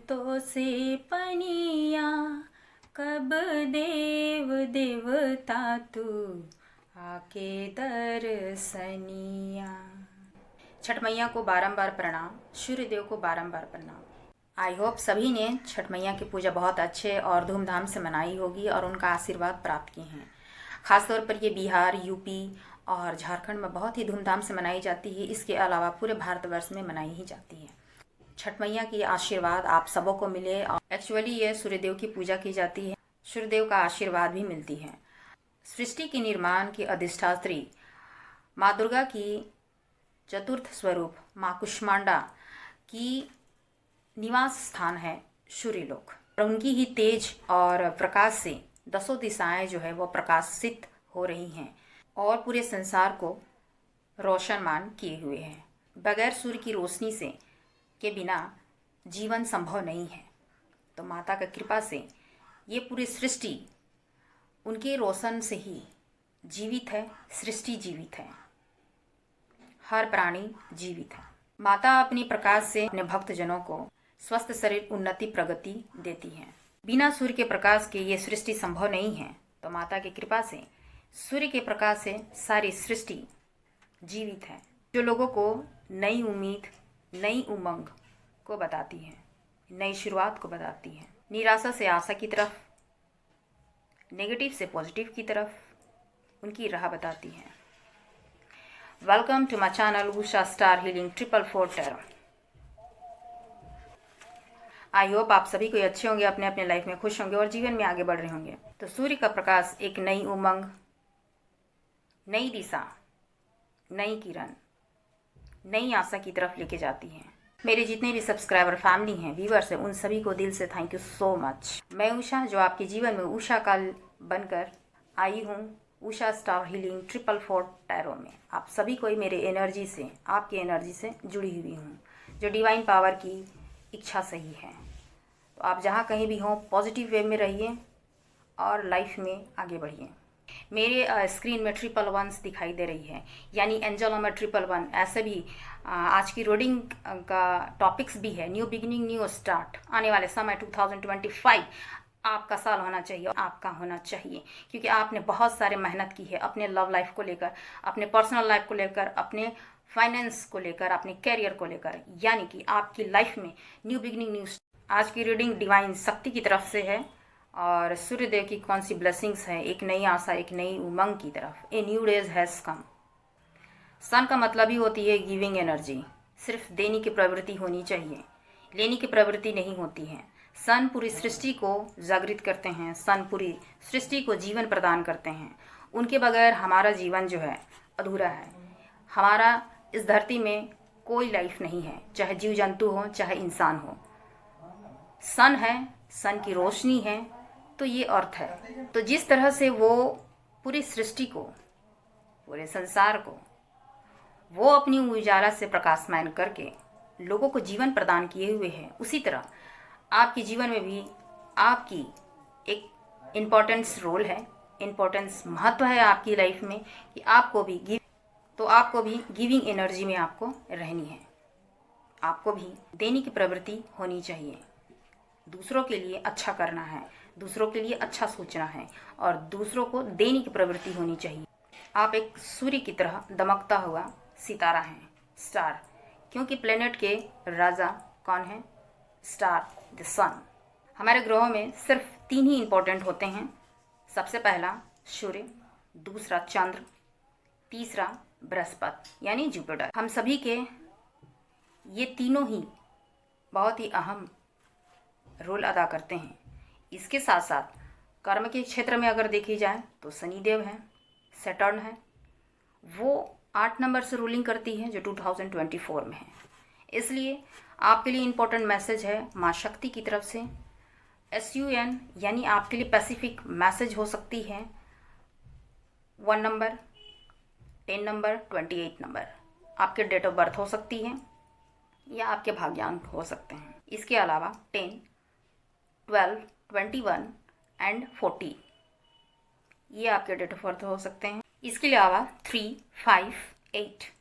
तो से पनिया, कब देव देवता तू आके दर्शनिया। छठ मैया को बारंबार प्रणाम, सूर्य देव को बारंबार प्रणाम। आई होप सभी ने छठ मैया की पूजा बहुत अच्छे और धूमधाम से मनाई होगी और उनका आशीर्वाद प्राप्त किए हैं। खासतौर पर ये बिहार, यूपी और झारखंड में बहुत ही धूमधाम से मनाई जाती है। इसके अलावा पूरे भारतवर्ष में मनाई ही जाती है। छठ मैया की आशीर्वाद आप सबों को मिले। और एक्चुअली ये सूर्यदेव की पूजा की जाती है, सूर्यदेव का आशीर्वाद भी मिलती है। सृष्टि के निर्माण की अधिष्ठात्री माँ दुर्गा की चतुर्थ स्वरूप माँ कुष्मांडा की निवास स्थान है सूर्यलोक। और उनकी ही तेज और प्रकाश से दसों दिशाएं जो है वो प्रकाशित हो रही हैं और पूरे संसार को रोशनमान किए हुए हैं। बगैर सूर्य की रोशनी से के बिना जीवन संभव नहीं है। तो माता की कृपा से ये पूरी सृष्टि उनके रोशन से ही जीवित है। सृष्टि जीवित है, हर प्राणी जीवित है। माता अपनी प्रकाश से अपने भक्तजनों को स्वस्थ शरीर, उन्नति, प्रगति देती है। बिना सूर्य के प्रकाश के ये सृष्टि संभव नहीं है। तो माता की कृपा से सूर्य के प्रकाश से सारी सृष्टि जीवित है, जो लोगों को नई उम्मीद, नई उमंग को बताती है, नई शुरुआत को बताती है। निराशा से आशा की तरफ, नेगेटिव से पॉजिटिव की तरफ उनकी राह बताती है। Welcome to my channel Usha star healing 444 tarot. I hope आप सभी कोई अच्छे होंगे, अपने अपने लाइफ में खुश होंगे और जीवन में आगे बढ़ रहे होंगे। तो सूर्य का प्रकाश एक नई उमंग, नई दिशा, नई किरण, नई आशा की तरफ लेके जाती है। मेरे जितने भी सब्सक्राइबर, फैमिली हैं, व्यूअर्स हैं, उन सभी को दिल से थैंक यू सो मच। मैं उषा, जो आपके जीवन में उषा काल बनकर आई हूँ उषा स्टार हीलिंग 444 टैरो में। आप सभी को मेरे एनर्जी से, आपकी एनर्जी से जुड़ी हुई हूँ, जो डिवाइन पावर की इच्छा सही है। तो आप जहाँ कहीं भी हों, पॉजिटिव वे में रहिए और लाइफ में आगे बढ़िए। मेरे स्क्रीन में 111 दिखाई दे रही है, यानी एंजल नंबर 111। ऐसे भी आज की रीडिंग का टॉपिक्स भी है, न्यू बिगिनिंग, न्यू स्टार्ट। आने वाले समय 2025 आपका साल होना चाहिए, आपका होना चाहिए, क्योंकि आपने बहुत सारे मेहनत की है अपने लव लाइफ को लेकर, अपने पर्सनल लाइफ को लेकर, अपने फाइनेंस को लेकर, अपने कैरियर को लेकर, यानी कि आपकी लाइफ में न्यू बिगिनिंग, न्यू। आज की रीडिंग डिवाइन शक्ति की तरफ से है और सूर्यदेव की कौन सी ब्लेसिंग्स है, एक नई आशा, एक नई उमंग की तरफ। A new days has come. Sun का मतलब ही होती है गिविंग एनर्जी। सिर्फ देने की प्रवृत्ति होनी चाहिए, लेने की प्रवृत्ति नहीं होती है। सन पूरी सृष्टि को जागृत करते हैं, सन पूरी सृष्टि को जीवन प्रदान करते हैं। उनके बगैर हमारा जीवन जो है अधूरा है। हमारा इस धरती में कोई लाइफ नहीं है, चाहे जीव जंतु हो, चाहे इंसान हो। सन है, सन की रोशनी है, तो ये अर्थ है। तो जिस तरह से वो पूरी सृष्टि को, पूरे संसार को वो अपनी उजाला से प्रकाशमान करके लोगों को जीवन प्रदान किए हुए हैं, उसी तरह आपके जीवन में भी आपकी एक इम्पोर्टेंस रोल है, इम्पोर्टेंस महत्व है आपकी लाइफ में कि आपको भी गिविंग एनर्जी में आपको रहनी है। आपको भी देने की प्रवृत्ति होनी चाहिए। दूसरों के लिए अच्छा करना है, दूसरों के लिए अच्छा सोचना है और दूसरों को देने की प्रवृत्ति होनी चाहिए। आप एक सूर्य की तरह दमकता हुआ सितारा हैं, स्टार, क्योंकि प्लेनेट के राजा कौन है? स्टार, द सन। हमारे ग्रहों में सिर्फ 3 ही इम्पोर्टेंट होते हैं। सबसे पहला सूर्य, दूसरा चंद्र, तीसरा बृहस्पति यानी जुपिटर। हम सभी के ये तीनों ही बहुत ही अहम रोल अदा करते हैं। इसके साथ साथ कर्म के क्षेत्र में अगर देखी जाए तो शनिदेव है, सैटर्न है, वो 8 नंबर से रूलिंग करती है, जो 2024 में है। इसलिए आपके लिए इम्पोर्टेंट मैसेज है माँ शक्ति की तरफ से। SUN यानी आपके लिए पैसिफिक मैसेज हो सकती है 1 नंबर, 10 नंबर, 28 नंबर। आपके डेट ऑफ बर्थ हो सकती है या आपके भाग्यांक हो सकते हैं। इसके अलावा 10, 12, 21 एंड 40 ये आपके डेट ऑफ बर्थ हो सकते हैं। इसके अलावा 3, 5,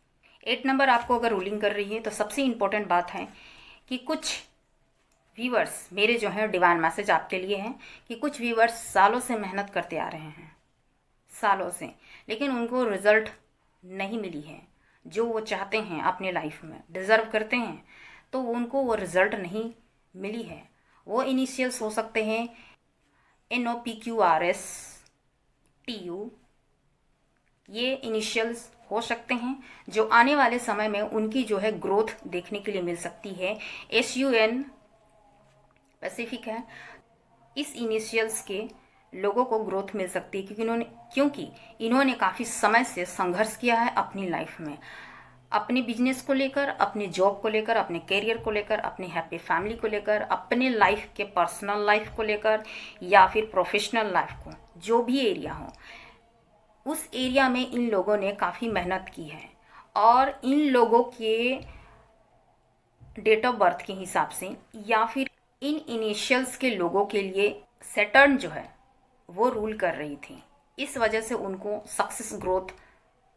8 नंबर आपको अगर रूलिंग कर रही है तो सबसे इम्पोर्टेंट बात है कि कुछ व्यूअर्स, मेरे जो है डिवाइन मैसेज आपके लिए हैं कि कुछ व्यूअर्स सालों से मेहनत करते आ रहे हैं, सालों से, लेकिन उनको रिजल्ट नहीं मिली है जो वो चाहते हैं अपने लाइफ में, डिज़र्व करते हैं, तो उनको वो रिज़ल्ट नहीं मिली है। वो इनिशियल्स हो सकते हैं NOPQRSTU, ये इनिशियल्स हो सकते हैं जो आने वाले समय में उनकी जो है ग्रोथ देखने के लिए मिल सकती है। SUN पैसिफिक है। इस इनिशियल्स के लोगों को ग्रोथ मिल सकती है क्योंकि इन्होंने काफ़ी समय से संघर्ष किया है अपनी लाइफ में, अपने बिजनेस को लेकर, अपने जॉब को लेकर, अपने करियर को लेकर, अपनी हैप्पी फैमिली को लेकर, अपने लाइफ के पर्सनल लाइफ को लेकर या फिर प्रोफेशनल लाइफ को, जो भी एरिया हो, उस एरिया में इन लोगों ने काफ़ी मेहनत की है। और इन लोगों के डेट ऑफ बर्थ के हिसाब से या फिर इन इनिशियल्स के लोगों के लिए सैटर्न जो है वो रूल कर रही थी। इस वजह से उनको सक्सेस ग्रोथ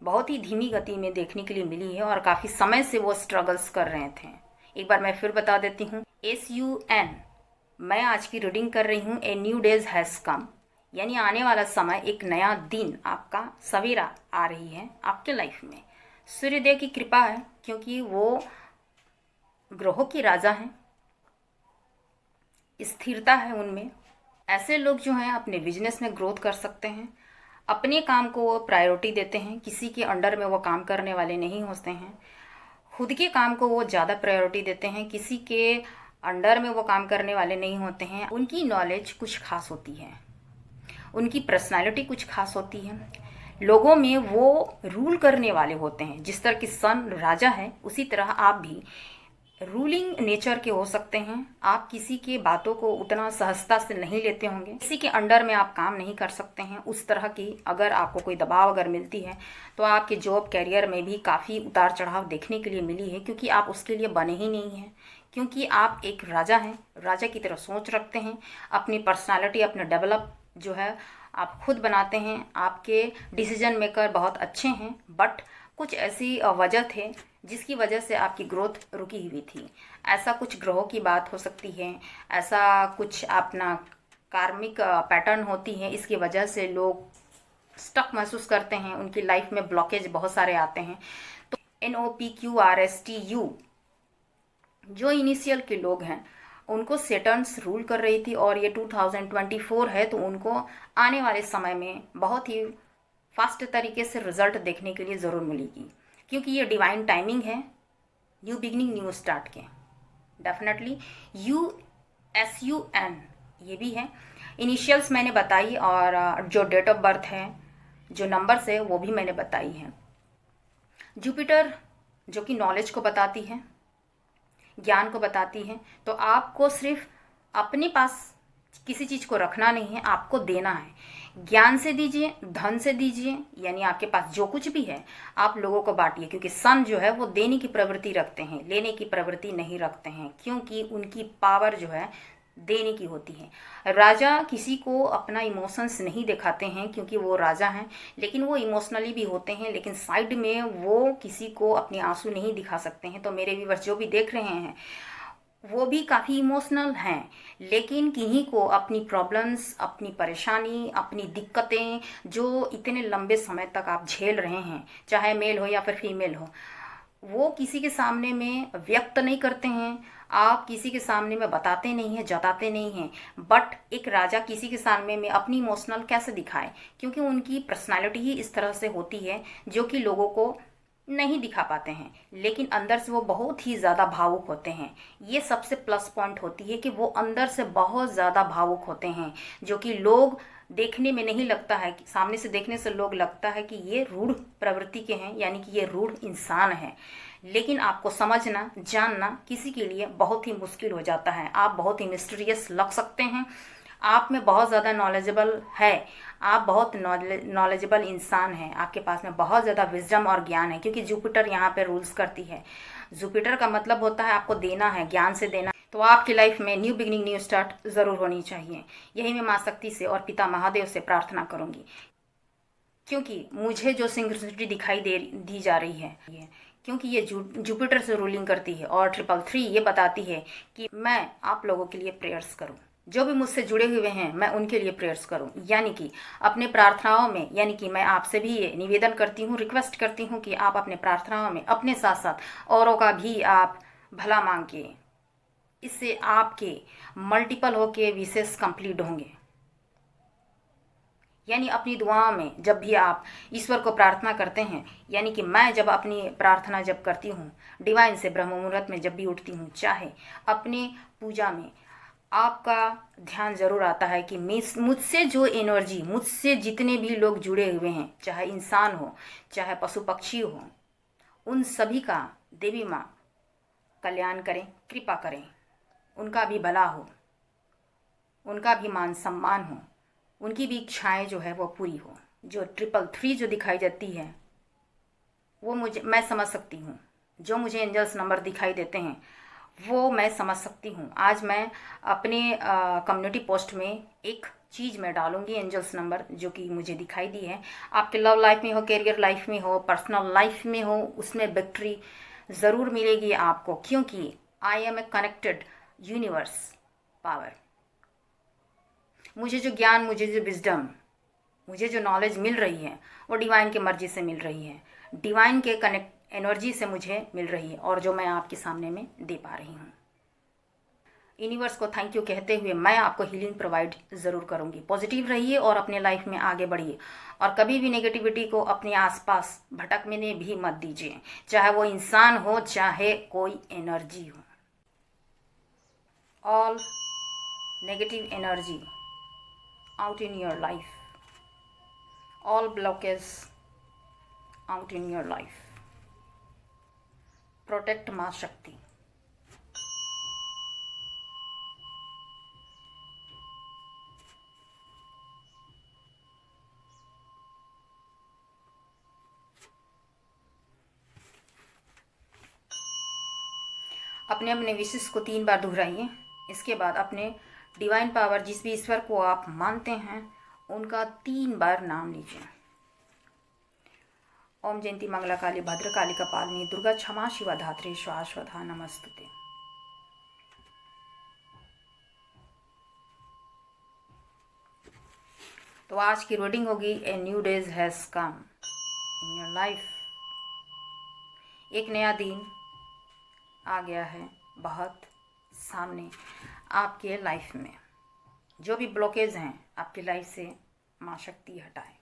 बहुत ही धीमी गति में देखने के लिए मिली है और काफ़ी समय से वो स्ट्रगल्स कर रहे थे। एक बार मैं फिर बता देती हूँ, SUN, मैं आज की रीडिंग कर रही हूँ ए न्यू डेज हैज़ कम, यानी आने वाला समय, एक नया दिन, आपका सवेरा आ रही है आपके लाइफ में। सूर्यदेव की कृपा है क्योंकि वो ग्रहों की राजा हैं, स्थिरता है उनमें। ऐसे लोग जो हैं अपने बिजनेस में ग्रोथ कर सकते हैं, अपने काम को वो प्रायोरिटी देते हैं, किसी के अंडर में वो काम करने वाले नहीं होते हैं, खुद के काम को वो ज़्यादा प्रायोरिटी देते हैं, किसी के अंडर में वो काम करने वाले नहीं होते हैं। उनकी नॉलेज कुछ खास होती है, उनकी पर्सनालिटी कुछ खास होती है, लोगों में वो रूल करने वाले होते हैं। जिस तरह की सन राजा है, उसी तरह आप भी रूलिंग नेचर के हो सकते हैं। आप किसी के बातों को उतना सहजता से नहीं लेते होंगे, किसी के अंडर में आप काम नहीं कर सकते हैं। उस तरह की अगर आपको कोई दबाव अगर मिलती है तो आपके जॉब कैरियर में भी काफ़ी उतार चढ़ाव देखने के लिए मिली है, क्योंकि आप उसके लिए बने ही नहीं हैं, क्योंकि आप एक राजा हैं, राजा की तरह सोच रखते हैं। अपनी पर्सनालिटी अपने डेवलप जो है आप खुद बनाते हैं, आपके डिसीजन मेकर बहुत अच्छे हैं, बट कुछ ऐसी वजह थे जिसकी वजह से आपकी ग्रोथ रुकी हुई थी। ऐसा कुछ ग्रहों की बात हो सकती है, ऐसा कुछ अपना कार्मिक पैटर्न होती है, इसकी वजह से लोग स्टक महसूस करते हैं, उनकी लाइफ में ब्लॉकेज बहुत सारे आते हैं। तो NOPQRSTU जो इनिशियल के लोग हैं उनको सेटर्न्स रूल कर रही थी, और ये 2024 है, तो उनको आने वाले समय में बहुत ही फास्ट तरीके से रिजल्ट देखने के लिए ज़रूर मिलेगी, क्योंकि ये डिवाइन टाइमिंग है न्यू बिगनिंग न्यू स्टार्ट के। डेफिनेटली SUN ये भी है। इनिशियल्स मैंने बताई, और जो डेट ऑफ बर्थ है, जो नंबर्स है, वो भी मैंने बताई है। जुपिटर जो कि नॉलेज को बताती है, ज्ञान को बताती है, तो आपको सिर्फ अपने पास किसी चीज़ को रखना नहीं है, आपको देना है। ज्ञान से दीजिए, धन से दीजिए, यानी आपके पास जो कुछ भी है आप लोगों को बांटिए, क्योंकि सन जो है वो देने की प्रवृत्ति रखते हैं, लेने की प्रवृत्ति नहीं रखते हैं, क्योंकि उनकी पावर जो है देने की होती है। राजा किसी को अपना इमोशंस नहीं दिखाते हैं क्योंकि वो राजा हैं, लेकिन वो इमोशनली भी होते हैं, लेकिन साइड में वो किसी को अपने आंसू नहीं दिखा सकते हैं। तो मेरे व्यूअर्स जो भी देख रहे हैं वो भी काफ़ी इमोशनल हैं, लेकिन किन्हीं को अपनी प्रॉब्लम्स, अपनी परेशानी, अपनी दिक्कतें जो इतने लंबे समय तक आप झेल रहे हैं, चाहे मेल हो या फिर फीमेल हो, वो किसी के सामने में व्यक्त नहीं करते हैं, आप किसी के सामने में बताते नहीं हैं, जताते नहीं हैं। बट एक राजा किसी के सामने में अपनी इमोशनल कैसे दिखाए, क्योंकि उनकी पर्सनालिटी ही इस तरह से होती है जो कि लोगों को नहीं दिखा पाते हैं, लेकिन अंदर से वो बहुत ही ज़्यादा भावुक होते हैं। ये सबसे प्लस पॉइंट होती है कि वो अंदर से बहुत ज़्यादा भावुक होते हैं, जो कि लोग देखने में नहीं लगता है, सामने से देखने से लोग लगता है कि ये रूढ़ प्रवृत्ति के हैं, यानी कि ये रूढ़ इंसान है, लेकिन आपको समझना, जानना किसी के लिए बहुत ही मुश्किल हो जाता है। आप बहुत ही मिस्टीरियस लग सकते हैं, आप में बहुत ज़्यादा नॉलेजेबल है, आप बहुत नॉलेजेबल इंसान हैं, आपके पास में बहुत ज़्यादा विजडम और ज्ञान है, क्योंकि जुपिटर यहाँ पे रूल्स करती है। जुपिटर का मतलब होता है आपको देना है, ज्ञान से देना। तो आपकी लाइफ में न्यू बिगनिंग न्यू स्टार्ट ज़रूर होनी चाहिए। यही मैं माँ शक्ति से और पिता महादेव से प्रार्थना करूँगी, क्योंकि मुझे जो सिंक्रोनिसिटी दिखाई दी जा रही है क्योंकि ये जुपिटर से रूलिंग करती है। और 333 ये बताती है कि मैं आप लोगों के लिए प्रेयर्स करूं, जो भी मुझसे जुड़े हुए हैं मैं उनके लिए प्रेयर्स करूं। यानी कि अपने प्रार्थनाओं में, यानी कि मैं आपसे भी ये निवेदन करती हूँ, रिक्वेस्ट करती हूँ कि आप अपने प्रार्थनाओं में अपने साथ साथ औरों का भी आप भला मांगे। इससे आपके मल्टीपल होके विशेष कंप्लीट होंगे। यानी अपनी दुआओं में जब भी आप ईश्वर को प्रार्थना करते हैं, यानी कि मैं जब अपनी प्रार्थना जब करती हूँ डिवाइन से ब्रह्म मुहूर्त में जब भी उठती हूँ, चाहे अपने पूजा में, आपका ध्यान ज़रूर आता है कि मुझसे जो एनर्जी, मुझसे जितने भी लोग जुड़े हुए हैं, चाहे इंसान हो चाहे पशु पक्षी हो, उन सभी का देवी माँ कल्याण करें, कृपा करें, उनका भी भला हो, उनका भी मान सम्मान हो, उनकी भी इच्छाएं जो है वो पूरी हो। जो 333 जो दिखाई देती है वो मैं समझ सकती हूँ। जो मुझे एंजल्स नंबर दिखाई देते हैं वो मैं समझ सकती हूँ। आज मैं अपने कम्युनिटी पोस्ट में एक चीज़ मैं डालूंगी, एंजल्स नंबर जो कि मुझे दिखाई दी है। आपके लव लाइफ में हो, करियर लाइफ में हो, पर्सनल लाइफ में हो, उसमें विक्ट्री ज़रूर मिलेगी आपको, क्योंकि I am a connected universe power. मुझे जो ज्ञान, मुझे जो विजडम, मुझे जो नॉलेज मिल रही है वो डिवाइन की मर्जी से मिल रही है, डिवाइन के कनेक्ट एनर्जी से मुझे मिल रही है, और जो मैं आपके सामने में दे पा रही हूँ। यूनिवर्स को थैंक यू कहते हुए मैं आपको हीलिंग प्रोवाइड ज़रूर करूँगी। पॉजिटिव रहिए और अपने लाइफ में आगे बढ़िए, और कभी भी नेगेटिविटी को अपने आसपास भटकने भी मत दीजिए, चाहे वो इंसान हो चाहे कोई एनर्जी हो। All negative energy out in your life, all blockades out in your life, protect माँ शक्ति। अपने अपने विशेष को 3 बार दोहराइए। इसके बाद अपने डिवाइन पावर, जिस भी ईश्वर को आप मानते हैं, उनका 3 बार नाम लीजिए। ओम जयंती मंगला काली भद्रकाली कपालिनी दुर्गा क्षमा शिवा धात्री स्वाश्वधा नमस्तुते। तो आज की रीडिंग होगी ए new days has come in your life. एक नया दिन आ गया है बहुत सामने आपके लाइफ में। जो भी ब्लॉकेज हैं आपकी लाइफ से माँ शक्ति हटाए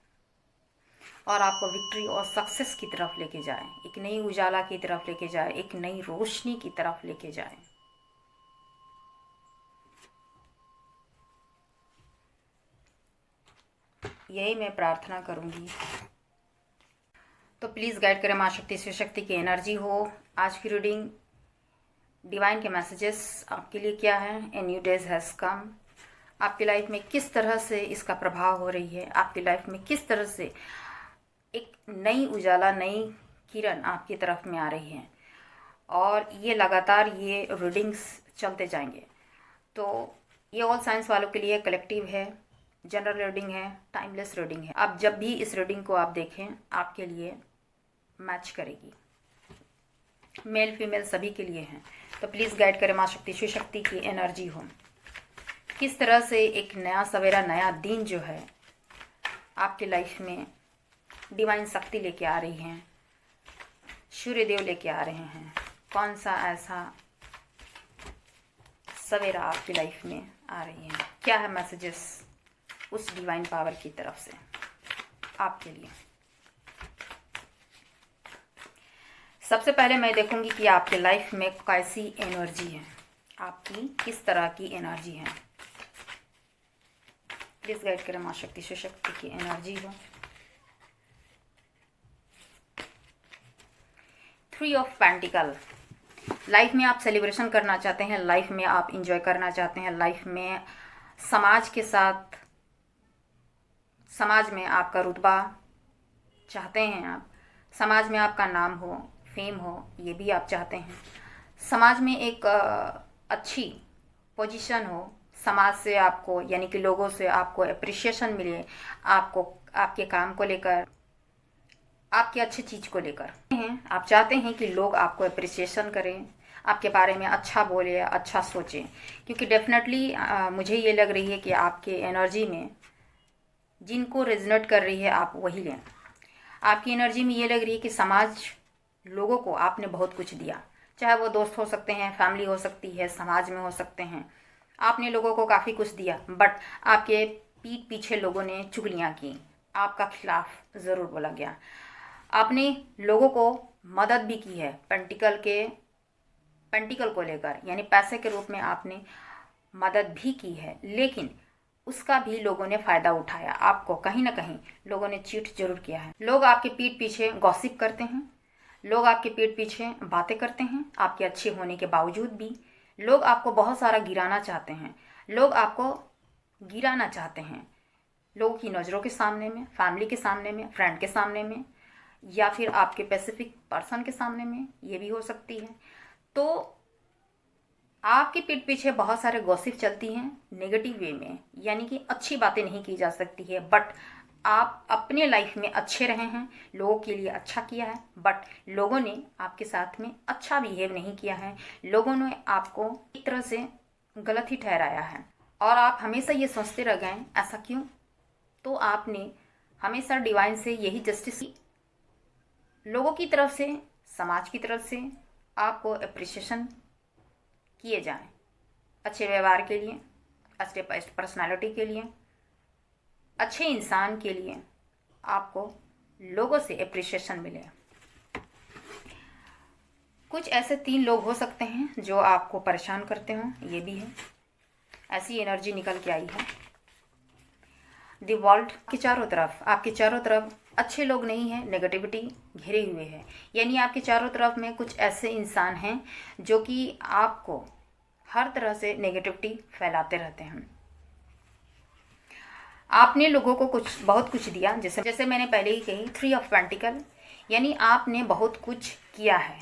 और आपको विक्ट्री और सक्सेस की तरफ लेके जाए, एक नई उजाला की तरफ लेके जाए, एक नई रोशनी की तरफ लेके जाए। यही मैं प्रार्थना करूंगी। तो प्लीज़ गाइड करें माँ शक्ति, शिव शक्ति की एनर्जी हो। आज की रीडिंग डिवाइन के मैसेजेस आपके लिए क्या है। ए न्यू डेज हैज़ कम। आपकी लाइफ में किस तरह से इसका प्रभाव हो रही है, आपकी लाइफ में किस तरह से एक नई उजाला, नई किरण आपकी तरफ में आ रही है, और ये लगातार ये रीडिंग्स चलते जाएंगे। तो ये ऑल साइंस वालों के लिए कलेक्टिव है, जनरल रीडिंग है, टाइमलेस रीडिंग है। आप जब भी इस रीडिंग को आप देखें आपके लिए मैच करेगी, मेल फीमेल सभी के लिए हैं। तो प्लीज़ गाइड करें माँ शक्ति, शिव शक्ति की एनर्जी हो। किस तरह से एक नया सवेरा, नया दिन जो है आपकी लाइफ में डिवाइन शक्ति लेके आ रही हैं, सूर्य देव लेके आ रहे हैं। कौन सा ऐसा सवेरा आपकी लाइफ में आ रही है, क्या है मैसेजेस उस डिवाइन पावर की तरफ से आपके लिए। सबसे पहले मैं देखूंगी कि आपके लाइफ में कैसी एनर्जी है, आपकी किस तरह की एनर्जी है। प्लीज गाइड करें माँ शक्ति, शिव शक्ति की एनर्जी हो। 3 ऑफ पेंटिकल। लाइफ में आप सेलिब्रेशन करना चाहते हैं, लाइफ में आप इंजॉय करना चाहते हैं, लाइफ में समाज के साथ, समाज में आपका रुतबा चाहते हैं आप, समाज में आपका नाम हो, फेम हो, ये भी आप चाहते हैं। समाज में एक अच्छी पोजीशन हो, समाज से आपको, यानी कि लोगों से आपको एप्रिसिएशन मिले, आपको आपके काम को लेकर आपकी अच्छी चीज़ को लेकर हैं, आप चाहते हैं कि लोग आपको अप्रिसिएशन करें, आपके बारे में अच्छा बोले, अच्छा सोचें, क्योंकि डेफिनेटली मुझे ये लग रही है कि आपके एनर्जी में जिनको रेजोनेट कर रही है आप वही लें। आपकी एनर्जी में ये लग रही है कि समाज लोगों को आपने बहुत कुछ दिया, चाहे वो दोस्त हो सकते हैं, फैमिली हो सकती है, समाज में हो सकते हैं। आपने लोगों को काफ़ी कुछ दिया, बट आपके पीठ पीछे लोगों ने चुगलियाँ की, आपका खिलाफ ज़रूर बोला गया। आपने लोगों को मदद भी की है पेंटिकल को लेकर, यानी पैसे के रूप में आपने मदद भी की है, लेकिन उसका भी लोगों ने फ़ायदा उठाया। आपको कहीं ना कहीं लोगों ने चीट जरूर किया है। लोग आपके पीठ पीछे गॉसिप करते हैं, लोग आपके पीठ पीछे बातें करते हैं, आपके अच्छे होने के बावजूद भी लोग आपको बहुत सारा गिराना चाहते हैं। लोग आपको गिराना चाहते हैं लोगों की नज़रों के सामने में, फैमिली के सामने में, फ्रेंड के सामने में, या फिर आपके स्पेसिफिक पर्सन के सामने में, ये भी हो सकती है। तो आपके पीठ पीछे बहुत सारे गॉसिप चलती हैं नेगेटिव वे में, यानी कि अच्छी बातें नहीं की जा सकती है। बट आप अपने लाइफ में अच्छे रहे हैं, लोगों के लिए अच्छा किया है, बट लोगों ने आपके साथ में अच्छा बिहेव नहीं किया है, लोगों ने आपको एक तरह से गलत ही ठहराया है, और आप हमेशा ये सोचते रह गए ऐसा क्यों। तो आपने हमेशा डिवाइन से यही जस्टिस, लोगों की तरफ से, समाज की तरफ से आपको अप्रिसिएशन किए जाएं, अच्छे व्यवहार के लिए, अच्छे पर्सनालिटी के लिए, अच्छे इंसान के लिए आपको लोगों से अप्रिसिएशन मिले। कुछ ऐसे 3 लोग हो सकते हैं जो आपको परेशान करते हों, ये भी है, ऐसी एनर्जी निकल के आई है। द वर्ल्ड के चारों तरफ, आपके चारों तरफ अच्छे लोग नहीं हैं, नेगेटिविटी घिरे हुए है, यानी आपके चारों तरफ में कुछ ऐसे इंसान हैं जो कि आपको हर तरह से नेगेटिविटी फैलाते रहते हैं। आपने लोगों को बहुत कुछ दिया, जैसे मैंने पहले ही कही 3 ऑफ पेंटिकल, यानी आपने बहुत कुछ किया है,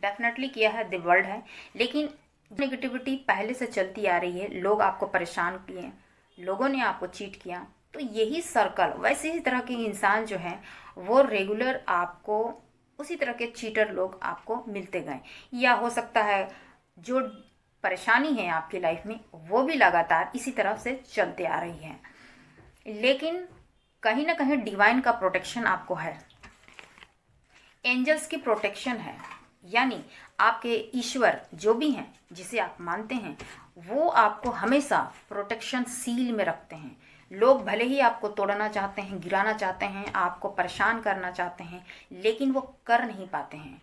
डेफिनेटली किया है, द वर्ल्ड है, लेकिन नेगेटिविटी पहले से चलती आ रही है। लोग आपको परेशान किए, लोगों ने आपको चीट किया, तो यही सर्कल, वैसे ही तरह के इंसान जो हैं वो रेगुलर आपको उसी तरह के चीटर लोग आपको मिलते गए, या हो सकता है जो परेशानी है आपकी लाइफ में वो भी लगातार इसी तरह से चलते आ रही है, लेकिन कहीं ना कहीं डिवाइन का प्रोटेक्शन आपको है, एंजल्स की प्रोटेक्शन है, यानी आपके ईश्वर जो भी हैं जिसे आप मानते हैं वो आपको हमेशा प्रोटेक्शन सील में रखते हैं। लोग भले ही आपको तोड़ना चाहते हैं, गिराना चाहते हैं, आपको परेशान करना चाहते हैं, लेकिन वो कर नहीं पाते हैं,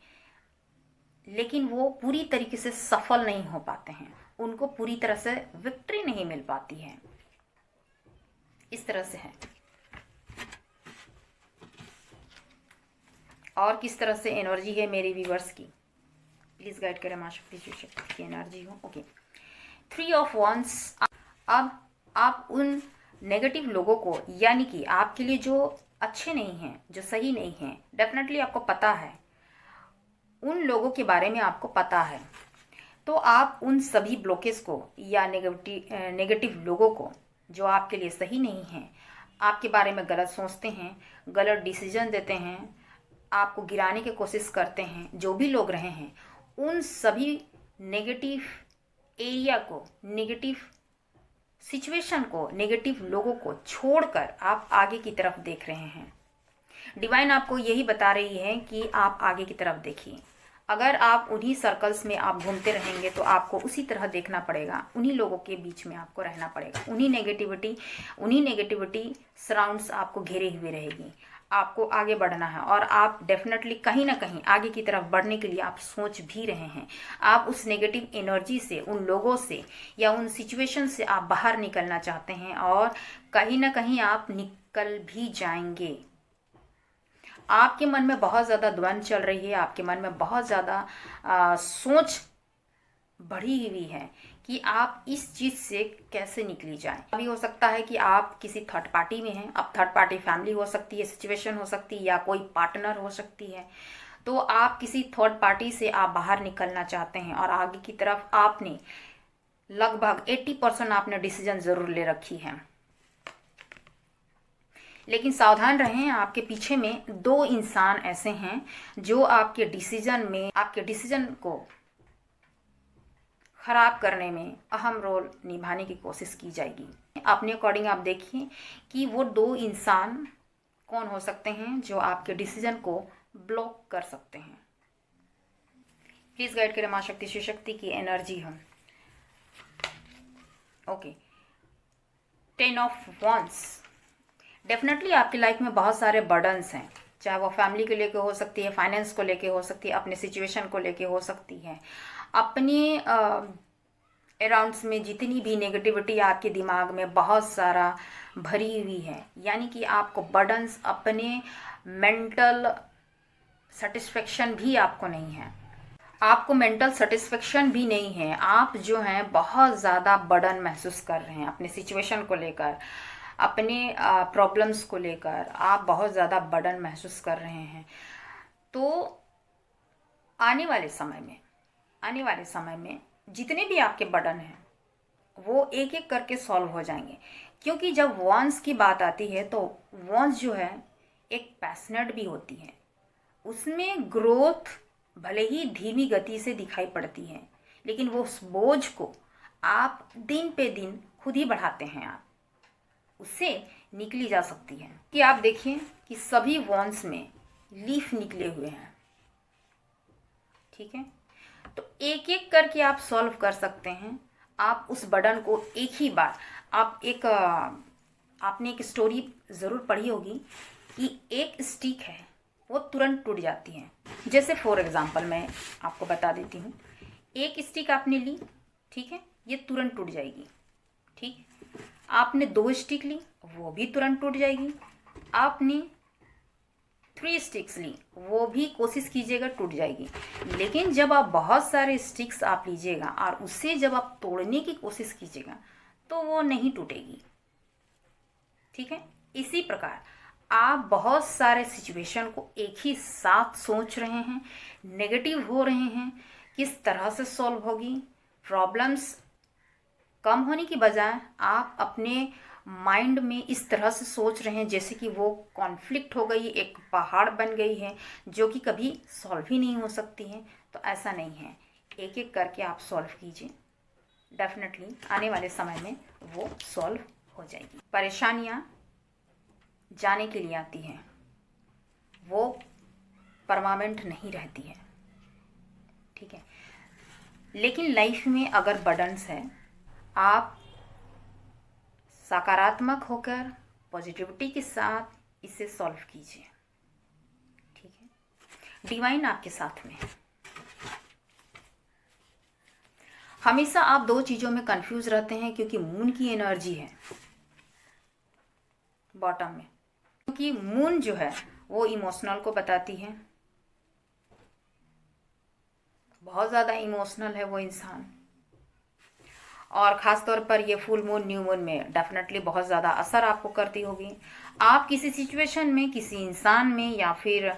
लेकिन वो पूरी तरीके से सफल नहीं हो पाते हैं, उनको पूरी तरह से विक्ट्री नहीं मिल पाती है। इस तरह से है। और किस तरह से एनर्जी है मेरे व्यूवर्स की, प्लीज गाइड करें माँ शक्ति जी की एनर्जी हो। Okay, 3 of wands। अब आप उन नेगेटिव लोगों को, यानी कि आपके लिए जो अच्छे नहीं हैं, जो सही नहीं हैं, डेफिनेटली आपको पता है, उन लोगों के बारे में आपको पता है, तो आप उन सभी ब्लॉकेज को या नेगेटिव लोगों को जो आपके लिए सही नहीं हैं, आपके बारे में गलत सोचते हैं, गलत डिसीजन देते हैं, आपको गिराने की कोशिश करते हैं, जो भी लोग रहे हैं, उन सभी नेगेटिव एरिया को, नेगेटिव सिचुएशन को, नेगेटिव लोगों को छोड़कर आप आगे की तरफ देख रहे हैं। डिवाइन आपको यही बता रही है कि आप आगे की तरफ देखिए। अगर आप उन्हीं सर्कल्स में आप घूमते रहेंगे तो आपको उसी तरह देखना पड़ेगा, उन्हीं लोगों के बीच में आपको रहना पड़ेगा, उन्हीं नेगेटिविटी सराउंड्स आपको घेरे हुए रहेगी। आपको आगे बढ़ना है, और आप डेफिनेटली कहीं ना कहीं आगे की तरफ बढ़ने के लिए आप सोच भी रहे हैं। आप उस नेगेटिव एनर्जी से, उन लोगों से या उन सिचुएशन से आप बाहर निकलना चाहते हैं, और कहीं ना कहीं आप निकल भी जाएंगे। आपके मन में बहुत ज़्यादा द्वंद चल रही है, आपके मन में बहुत ज़्यादा सोच बढ़ी हुई है कि आप इस चीज़ से कैसे निकली जाए। अभी हो सकता है कि आप किसी थर्ड पार्टी में हैं, अब थर्ड पार्टी फैमिली हो सकती है, सिचुएशन हो सकती है, या कोई पार्टनर हो सकती है, तो आप किसी थर्ड पार्टी से आप बाहर निकलना चाहते हैं, और आगे की तरफ आपने लगभग 80% आपने डिसीजन ज़रूर ले रखी है। लेकिन सावधान रहें, आपके पीछे में 2 इंसान ऐसे हैं जो आपके डिसीजन को खराब करने में अहम रोल निभाने की कोशिश की जाएगी। अपने अकॉर्डिंग आप देखिए कि वो 2 इंसान कौन हो सकते हैं जो आपके डिसीजन को ब्लॉक कर सकते हैं। प्लीज गाइड करें मां शक्ति शिव शक्ति की एनर्जी हम। Okay, 10 of wands. डेफिनेटली आपकी लाइफ में बहुत सारे बर्डन्स हैं, चाहे वो फैमिली को लेके हो सकती है, फाइनेंस को लेके हो सकती है, अपने सिचुएशन को लेके हो सकती है, अपने अराउंड्स में जितनी भी नेगेटिविटी आपके दिमाग में बहुत सारा भरी हुई है, यानी कि आपको बर्डन्स, अपने मेंटल सेटिस्फेक्शन भी आपको नहीं है, आपको मेंटल सेटिस्फेक्शन भी नहीं है। आप जो हैं बहुत ज़्यादा बर्डन महसूस कर रहे हैं अपने सिचुएशन को लेकर, अपने प्रॉब्लम्स को लेकर आप बहुत ज़्यादा बर्डन महसूस कर रहे हैं। तो आने वाले समय में जितने भी आपके बर्डन हैं वो एक एक करके सॉल्व हो जाएंगे, क्योंकि जब वॉन्स की बात आती है तो वॉन्स जो है एक पैशनेट भी होती है, उसमें ग्रोथ भले ही धीमी गति से दिखाई पड़ती है, लेकिन वो उस बोझ को आप दिन पे दिन खुद ही बढ़ाते हैं, आप उससे निकली जा सकती है। कि आप देखिए कि सभी वॉन्स में लीफ निकले हुए हैं, ठीक है, तो एक एक करके आप सॉल्व कर सकते हैं। आप उस बर्डन को एक ही बार, आपने एक स्टोरी ज़रूर पढ़ी होगी कि एक स्टिक है वो तुरंत टूट जाती है। जैसे फॉर एग्जांपल मैं आपको बता देती हूँ, एक स्टिक आपने ली, ठीक है, ये तुरंत टूट जाएगी, ठीक। आपने 2 स्टिक ली, वो भी तुरंत टूट जाएगी। आपने 3 स्टिक्स ली, वो भी कोशिश कीजिएगा टूट जाएगी। लेकिन जब आप बहुत सारे स्टिक्स आप लीजिएगा और उससे जब आप तोड़ने की कोशिश कीजिएगा तो वो नहीं टूटेगी, ठीक है। इसी प्रकार आप बहुत सारे सिचुएशन को एक ही साथ सोच रहे हैं, नेगेटिव हो रहे हैं, किस तरह से सॉल्व होगी। प्रॉब्लम्स कम होने की बजाय आप अपने माइंड में इस तरह से सोच रहे हैं जैसे कि वो कॉन्फ्लिक्ट हो गई, एक पहाड़ बन गई है जो कि कभी सॉल्व ही नहीं हो सकती है। तो ऐसा नहीं है, एक एक करके आप सॉल्व कीजिए, डेफिनेटली आने वाले समय में वो सॉल्व हो जाएगी। परेशानियाँ जाने के लिए आती हैं, वो परमानेंट नहीं रहती है, ठीक है। लेकिन लाइफ में अगर बर्डन्स है, आप सकारात्मक होकर पॉजिटिविटी के साथ इसे सॉल्व कीजिए, ठीक है। डिवाइन आपके साथ में है। हमेशा आप 2 चीज़ों में कंफ्यूज रहते हैं, क्योंकि मून की एनर्जी है बॉटम में, क्योंकि मून जो है वो इमोशनल को बताती है, बहुत ज़्यादा इमोशनल है वो इंसान, और ख़ास तौर पर ये फुल मून न्यू मून में डेफिनेटली बहुत ज़्यादा असर आपको करती होगी। आप किसी सिचुएशन में, किसी इंसान में, या फिर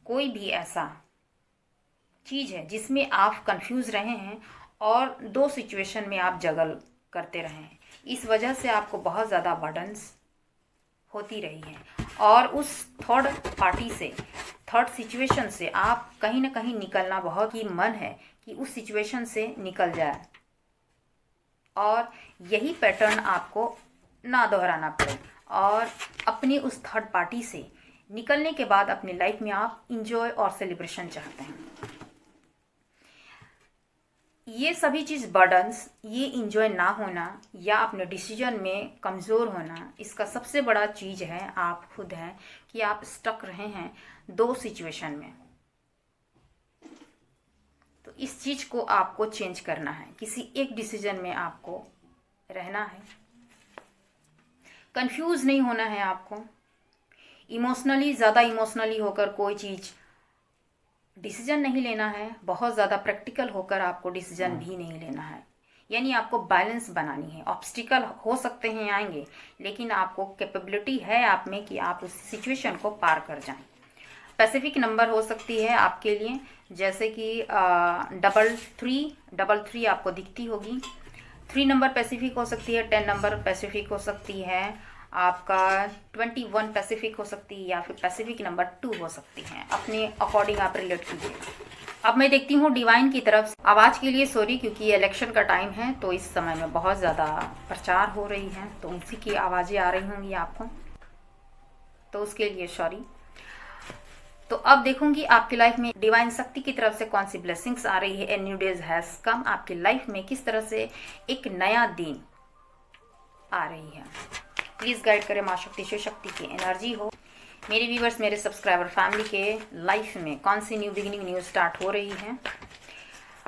कोई भी ऐसा चीज़ है जिसमें आप कंफ्यूज रहे हैं और 2 सिचुएशन में आप जगल करते रहे हैं, इस वजह से आपको बहुत ज़्यादा बर्डन्स होती रही है। और उस थर्ड पार्टी से, थर्ड सिचुएशन से आप कहीं ना कहीं निकलना बहुत ही मन है कि उस सिचुएशन से निकल जाए, और यही पैटर्न आपको ना दोहराना पड़े, और अपनी उस थर्ड पार्टी से निकलने के बाद अपनी लाइफ में आप इंजॉय और सेलिब्रेशन चाहते हैं। ये सभी चीज़ बर्डन्स, ये इंजॉय ना होना या अपने डिसीजन में कमज़ोर होना, इसका सबसे बड़ा चीज़ है आप खुद हैं, कि आप स्टक रहे हैं 2 सिचुएशन में। तो इस चीज़ को आपको चेंज करना है, किसी एक डिसीजन में आपको रहना है, कंफ्यूज नहीं होना है आपको। इमोशनली, ज़्यादा इमोशनली होकर कोई चीज़ डिसीजन नहीं लेना है, बहुत ज़्यादा प्रैक्टिकल होकर आपको डिसीजन भी नहीं लेना है। यानी आपको बैलेंस बनानी है। ऑब्स्टिकल हो सकते हैं आएंगे, लेकिन आपको कैपेबिलिटी है आप में कि आप उस सिचुएशन को पार कर जाएं। स्पेसिफिक नंबर हो सकती है आपके लिए, जैसे कि 333 आपको दिखती होगी, 3 नंबर स्पेसिफिक हो सकती है, 10 नंबर स्पेसिफिक हो सकती है, आपका 21 पैसिफिक हो सकती है या फिर पैसिफिक नंबर 2 हो सकती हैं। अपने अकॉर्डिंग आप रिलेट कीजिएगा। अब मैं देखती हूँ डिवाइन की तरफ से। आवाज़ के लिए सॉरी, क्योंकि ये इलेक्शन का टाइम है तो इस समय में बहुत ज़्यादा प्रचार हो रही हैं, तो उसी की आवाज़ें आ रही होंगी आपको, तो उसके लिए सॉरी। तो अब देखूंगी आपकी लाइफ में डिवाइन शक्ति की तरफ से कौन सी ब्लेसिंग्स आ रही है। ए न्यू डेज हैज कम, आपकी लाइफ में किस तरह से एक नया दिन आ रही है। प्लीज़ गाइड करें माँ शक्ति शिव शक्ति की एनर्जी हो। मेरे व्यूवर्स, मेरे सब्सक्राइबर फैमिली के लाइफ में कौन सी न्यू बिगिनिंग, न्यू स्टार्ट हो रही है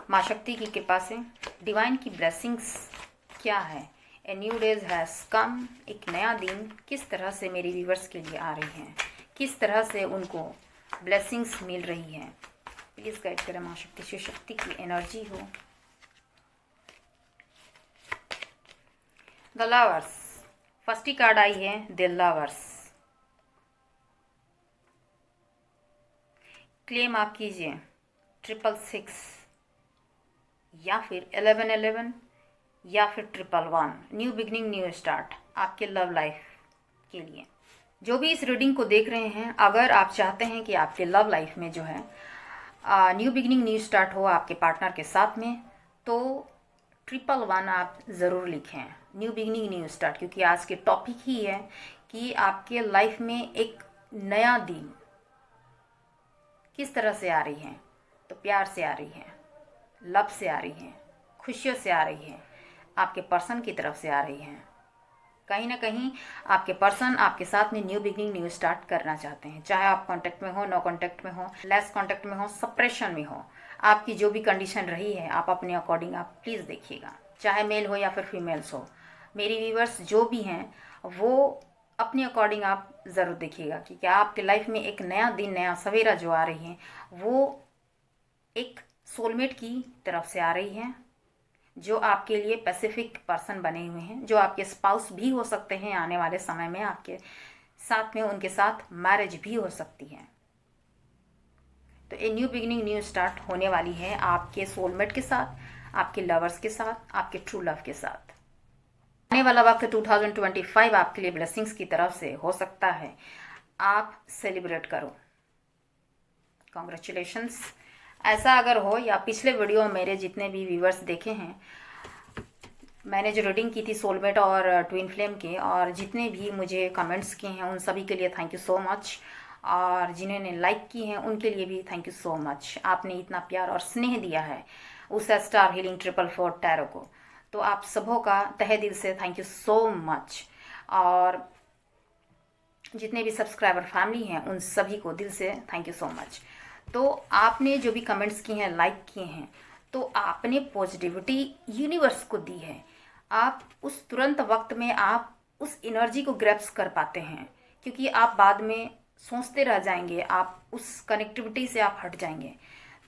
माँ शक्ति की कृपा से। डिवाइन की ब्लेसिंग्स क्या है। ए न्यू डेज हैज़ कम, एक नया दिन किस तरह से मेरे व्यूवर्स के लिए आ रही है, किस तरह से उनको ब्लेसिंग्स मिल रही है। प्लीज़ गाइड करें माँ शक्ति शिव शक्ति की एनर्जी हो। The lovers, first he card आई है द लवर्स। क्लेम आप कीजिए 666 या फिर 1111 या फिर 111। न्यू बिगनिंग, न्यू स्टार्ट आपके लव लाइफ के लिए। जो भी इस रीडिंग को देख रहे हैं, अगर आप चाहते हैं कि आपके लव लाइफ में जो है न्यू बिगनिंग, न्यू स्टार्ट हो आपके पार्टनर के साथ में, तो 111 आप ज़रूर लिखें। न्यू बिगनिंग, न्यू स्टार्ट, क्योंकि आज के टॉपिक ही है कि आपके लाइफ में एक नया दिन किस तरह से आ रही है। तो प्यार से आ रही है, लव से आ रही है, खुशियों से आ रही है, आपके पर्सन की तरफ से आ रही है। कहीं ना कहीं आपके पर्सन आपके साथ में न्यू बिगनिंग, न्यू स्टार्ट करना चाहते हैं। चाहे आप कांटेक्ट में हो, नो कांटेक्ट में हो, लेस कांटेक्ट में हो, सेपरेशन में हो, आपकी जो भी कंडीशन रही है आप अपने अकॉर्डिंग आप प्लीज़ देखिएगा। चाहे मेल हो या फिर फीमेल्स हो, मेरी व्यूवर्स जो भी हैं वो अपने अकॉर्डिंग आप ज़रूर देखिएगा कि क्या आपके लाइफ में एक नया दिन, नया सवेरा जो आ रही है वो एक सोलमेट की तरफ से आ रही है, जो आपके लिए पैसिफिक पर्सन बने हुए हैं, जो आपके स्पाउस भी हो सकते हैं। आने वाले समय में आपके साथ में उनके साथ मैरिज भी हो सकती है। तो ये न्यू बिगिनिंग, न्यू स्टार्ट होने वाली है आपके सोलमेट के साथ, आपके लवर्स के साथ, आपके ट्रू लव के साथ। आने वाला वक्त 2025 आपके लिए ब्लेसिंग्स की तरफ से हो सकता है। आप सेलिब्रेट करो। कॉन्ग्रेचुलेशंस। ऐसा अगर हो, या पिछले वीडियो मेरे जितने भी व्यूवर्स देखे हैं, मैंने जो रीडिंग की थी सोलमेट और ट्विन फ्लेम के, और जितने भी मुझे कमेंट्स किए हैं उन सभी के लिए थैंक यू सो मच, और जिन्होंने लाइक की हैं उनके लिए भी थैंक यू सो मच। आपने इतना प्यार और स्नेह दिया है उस स्टार हीलिंग 444 टैरो को, तो आप सबों का तहे दिल से थैंक यू सो मच। और जितने भी सब्सक्राइबर फैमिली हैं उन सभी को दिल से थैंक यू सो मच। तो आपने जो भी कमेंट्स किए हैं, लाइक किए हैं, तो आपने पॉजिटिविटी यूनिवर्स को दी है। आप उस तुरंत वक्त में आप उस एनर्जी को ग्रैप्स कर पाते हैं, क्योंकि आप बाद में सोचते रह जाएंगे, आप उस कनेक्टिविटी से आप हट जाएंगे।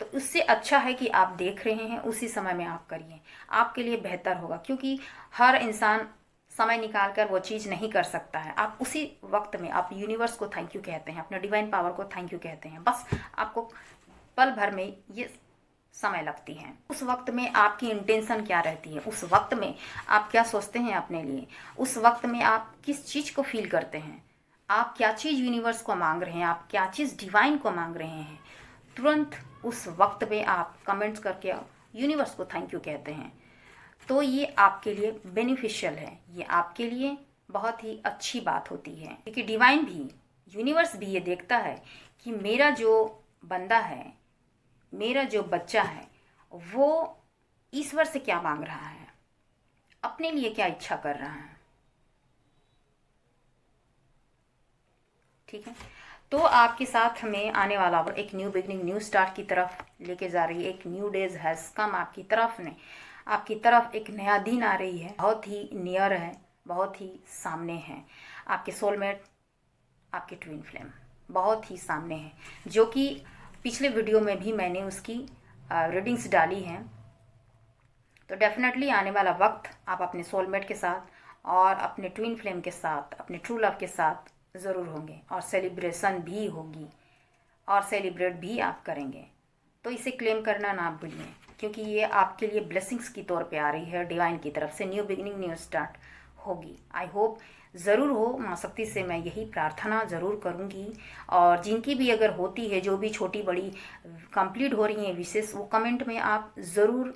तो उससे अच्छा है कि आप देख रहे हैं, उसी समय में आप करिए, आपके लिए बेहतर होगा। क्योंकि हर इंसान समय निकाल कर वो चीज़ नहीं कर सकता है। आप उसी वक्त में आप यूनिवर्स को थैंक यू कहते हैं, अपने डिवाइन पावर को थैंक यू कहते हैं। बस आपको पल भर में ये समय लगती है। उस वक्त में आपकी इंटेंशन क्या रहती है, उस वक्त में आप क्या सोचते हैं अपने लिए, उस वक्त में आप किस चीज़ को फील करते हैं, आप क्या चीज़ यूनिवर्स को मांग रहे हैं, आप क्या चीज़ डिवाइन को मांग रहे हैं, तुरंत उस वक्त में आप कमेंट्स करके यूनिवर्स को थैंक यू कहते हैं। तो ये आपके लिए बेनिफिशियल है, ये आपके लिए बहुत ही अच्छी बात होती है। क्योंकि डिवाइन भी, यूनिवर्स भी ये देखता है कि मेरा जो बंदा है, मेरा जो बच्चा है, वो ईश्वर से क्या मांग रहा है, अपने लिए क्या इच्छा कर रहा है। ठीक है, तो आपके साथ हमें आने वाला एक न्यू बिगनिंग, न्यू स्टार्ट की तरफ लेके जा रही है। एक न्यू डेज हैज़ कम आपकी तरफ ने, आपकी तरफ एक नया दिन आ रही है। बहुत ही नियर है, बहुत ही सामने है। आपके सोलमेट, आपके ट्विन फ्लेम बहुत ही सामने है, जो कि पिछले वीडियो में भी मैंने उसकी रीडिंग्स डाली हैं। तो डेफिनेटली आने वाला वक्त आप अपने सोलमेट के साथ और अपने ट्विन फ्लेम के साथ, अपने ट्रू लव के साथ ज़रूर होंगे, और सेलिब्रेशन भी होगी, और सेलिब्रेट भी आप करेंगे। तो इसे क्लेम करना ना भूलिए, क्योंकि ये आपके लिए ब्लेसिंग्स की तौर पे आ रही है डिवाइन की तरफ से। न्यू बिगिनिंग, न्यू स्टार्ट होगी। आई होप ज़रूर हो, माँ शक्ति से मैं यही प्रार्थना ज़रूर करूँगी। और जिनकी भी अगर होती है, जो भी छोटी बड़ी कंप्लीट हो रही हैं विशेष, वो कमेंट में आप ज़रूर,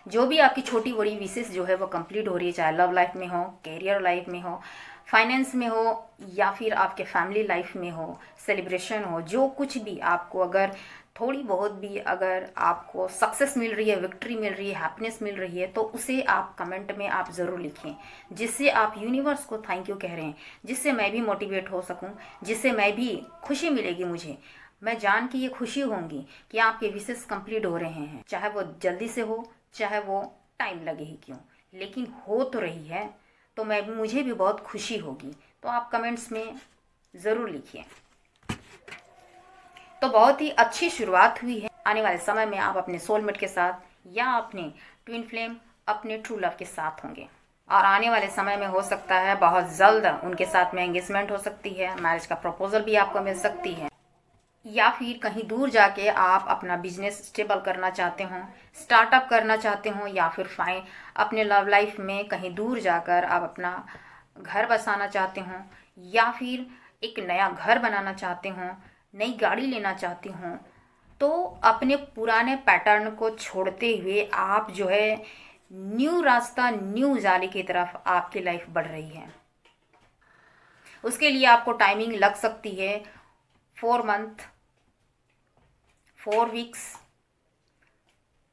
जो भी आपकी छोटी बड़ी विशेष जो है वो कंप्लीट हो रही है, चाहे लव लाइफ में हो, कैरियर लाइफ में हो, फाइनेंस में हो, या फिर आपके फैमिली लाइफ में हो, सेलिब्रेशन हो, जो कुछ भी आपको अगर थोड़ी बहुत भी अगर आपको सक्सेस मिल रही है, विक्ट्री मिल रही है, हैप्पीनेस मिल रही है, तो उसे आप कमेंट में आप ज़रूर लिखें, जिससे आप यूनिवर्स को थैंक यू कह रहे हैं, जिससे मैं भी मोटिवेट हो सकूं, जिससे मैं भी खुशी मिलेगी मुझे। मैं जान के ये खुशी होंगी कि आपके विशेष कंप्लीट हो रहे हैं, चाहे वो जल्दी से हो, चाहे वो टाइम लगे ही क्यों, लेकिन हो तो रही है, तो मुझे भी बहुत खुशी होगी। तो आप कमेंट्स में ज़रूर लिखिए। तो बहुत ही अच्छी शुरुआत हुई है। आने वाले समय में आप अपने सोलमेट के साथ या अपने ट्विन फ्लेम, अपने ट्रू लव के साथ होंगे, और आने वाले समय में हो सकता है बहुत जल्द उनके साथ में एंगेजमेंट हो सकती है, मैरिज का प्रपोजल भी आपको मिल सकती है, या फिर कहीं दूर जाके आप अपना बिजनेस स्टेबल करना चाहते हो, स्टार्टअप करना चाहते हो, या फिर अपने लव लाइफ में कहीं दूर जाकर आप अपना घर बसाना चाहते हो, या फिर एक नया घर बनाना चाहते हो, नई गाड़ी लेना चाहते हो, तो अपने पुराने पैटर्न को छोड़ते हुए आप जो है न्यू रास्ता, न्यू जाली की तरफ आपकी लाइफ बढ़ रही है। उसके लिए आपको टाइमिंग लग सकती है 4 मंथ, 4 वीक्स,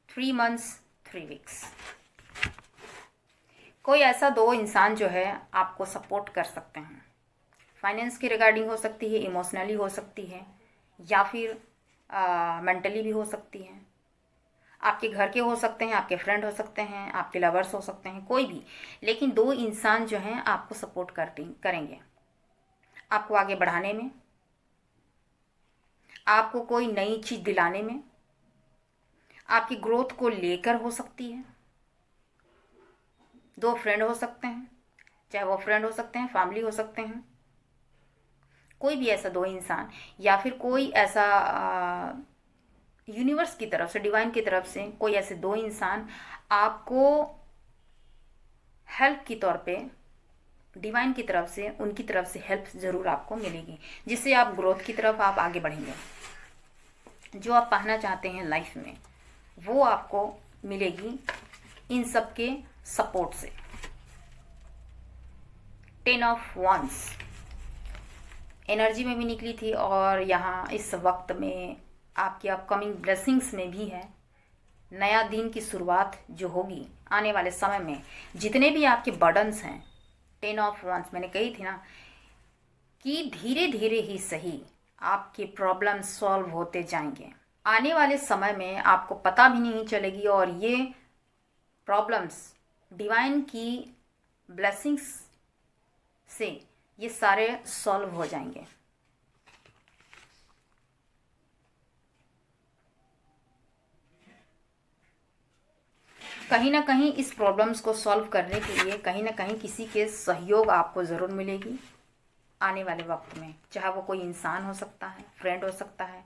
3 मंथ्स, 3 वीक्स। कोई ऐसा 2 इंसान जो है आपको सपोर्ट कर सकते हैं। फाइनेंस की रिगार्डिंग हो सकती है, इमोशनली हो सकती है, या फिर मेंटली भी हो सकती है। आपके घर के हो सकते हैं, आपके फ्रेंड हो सकते हैं, आपके लवर्स हो सकते हैं, कोई भी, लेकिन 2 इंसान जो हैं आपको सपोर्ट करेंगे, आपको आगे बढ़ाने में, आपको कोई नई चीज़ दिलाने में, आपकी ग्रोथ को लेकर हो सकती है। 2 फ्रेंड हो सकते हैं, चाहे वो फ्रेंड हो सकते हैं, फैमिली हो सकते हैं, कोई भी ऐसा 2 इंसान, या फिर कोई ऐसा यूनिवर्स की तरफ से, डिवाइन की तरफ से कोई ऐसे 2 इंसान आपको हेल्प के तौर पे, डिवाइन की तरफ से, उनकी तरफ से हेल्प ज़रूर आपको मिलेगी, जिससे आप ग्रोथ की तरफ आप आगे बढ़ेंगे। जो आप पाना चाहते हैं लाइफ में, वो आपको मिलेगी इन सब के सपोर्ट से। 10 ऑफ wands एनर्जी में भी निकली थी, और यहाँ इस वक्त में आपकी अपकमिंग ब्लेसिंग्स में भी है। नया दिन की शुरुआत जो होगी आने वाले समय में, जितने भी आपके बर्डन्स हैं, 10 ऑफ wands मैंने कही थी ना कि धीरे धीरे ही सही आपके प्रॉब्लम्स सॉल्व होते जाएंगे। आने वाले समय में आपको पता भी नहीं चलेगी, और ये प्रॉब्लम्स डिवाइन की ब्लेसिंग्स से ये सारे सॉल्व हो जाएंगे। कहीं ना कहीं इस प्रॉब्लम्स को सॉल्व करने के लिए कहीं ना कहीं किसी के सहयोग आपको ज़रूर मिलेगी आने वाले वक्त में, चाहे वो कोई इंसान हो सकता है, फ्रेंड हो सकता है,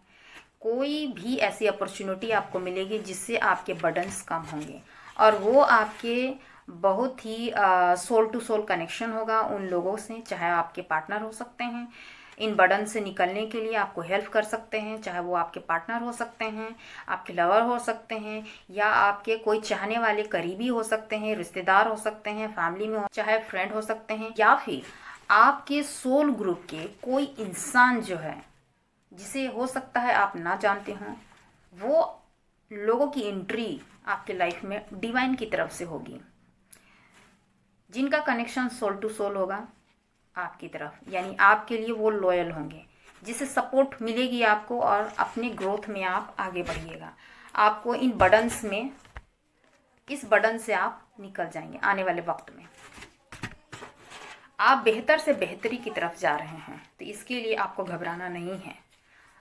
कोई भी ऐसी अपॉर्चुनिटी आपको मिलेगी जिससे आपके बर्डन्स कम होंगे, और वो आपके बहुत ही सोल टू सोल कनेक्शन होगा उन लोगों से, चाहे आपके पार्टनर हो सकते हैं, इन बर्डन से निकलने के लिए आपको हेल्प कर सकते हैं, चाहे वो आपके पार्टनर हो सकते हैं, आपके लवर हो सकते हैं, या आपके कोई चाहने वाले करीबी हो सकते हैं, रिश्तेदार हो सकते हैं, फैमिली में हो, चाहे फ्रेंड हो सकते हैं, या फिर आपके सोल ग्रुप के कोई इंसान जो है, जिसे हो सकता है आप ना जानते हों, वो लोगों की एंट्री आपके लाइफ में डिवाइन की तरफ से होगी, जिनका कनेक्शन सोल टू सोल होगा आपकी तरफ, यानी आपके लिए वो लॉयल होंगे, जिससे सपोर्ट मिलेगी आपको, और अपने ग्रोथ में आप आगे बढ़िएगा। आपको इन बर्डन्स में, इस बर्डन से आप निकल जाएंगे आने वाले वक्त में। आप बेहतर से बेहतरी की तरफ जा रहे हैं, तो इसके लिए आपको घबराना नहीं है।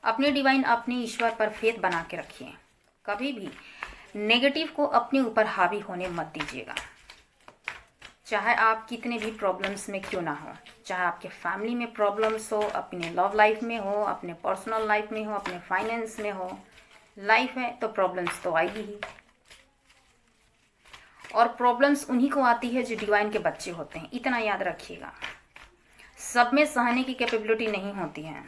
अपने डिवाइन, अपने ईश्वर पर फेथ बना के रखिए। कभी भी नेगेटिव को अपने ऊपर हावी होने मत दीजिएगा, चाहे आप कितने भी प्रॉब्लम्स में क्यों ना हो, चाहे आपके फैमिली में प्रॉब्लम्स हो, अपने लव लाइफ में हो, अपने पर्सनल लाइफ में हो, अपने फाइनेंस में हो। लाइफ है तो प्रॉब्लम्स तो आएगी ही। और प्रॉब्लम्स उन्हीं को आती है जो डिवाइन के बच्चे होते हैं, इतना याद रखिएगा। सब में सहने की कैपेबिलिटी नहीं होती है।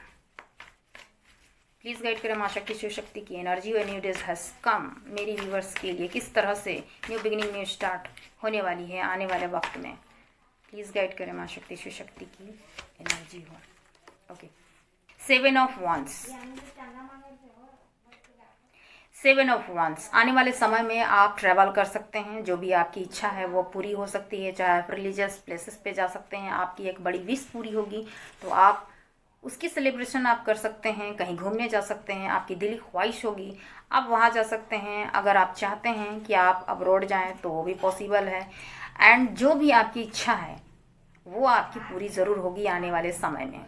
प्लीज़ गाइड करें माँ शक्ति शिव शक्ति की एनर्जी और न्यू डेज हैज़ कम मेरी व्यूवर्स के लिए किस तरह से न्यू बिगिनिंग न्यू स्टार्ट होने वाली है आने वाले वक्त में। प्लीज़ गाइड करें माँ शक्ति शिव शक्ति की एनर्जी हो। Okay, 7 of wands। 7 of wands, आने वाले समय में आप ट्रैवल कर सकते हैं। जो भी आपकी इच्छा है वो पूरी हो सकती है। चाहे आप रिलीजियस प्लेसेस पे जा सकते हैं, आपकी एक बड़ी विश पूरी होगी तो आप उसकी सेलिब्रेशन आप कर सकते हैं। कहीं घूमने जा सकते हैं, आपकी दिली ख्वाहिश होगी आप वहाँ जा सकते हैं। अगर आप चाहते हैं कि आप अब्रॉड जाएं तो वो भी पॉसिबल है। एंड जो भी आपकी इच्छा है वो आपकी पूरी ज़रूर होगी आने वाले समय में,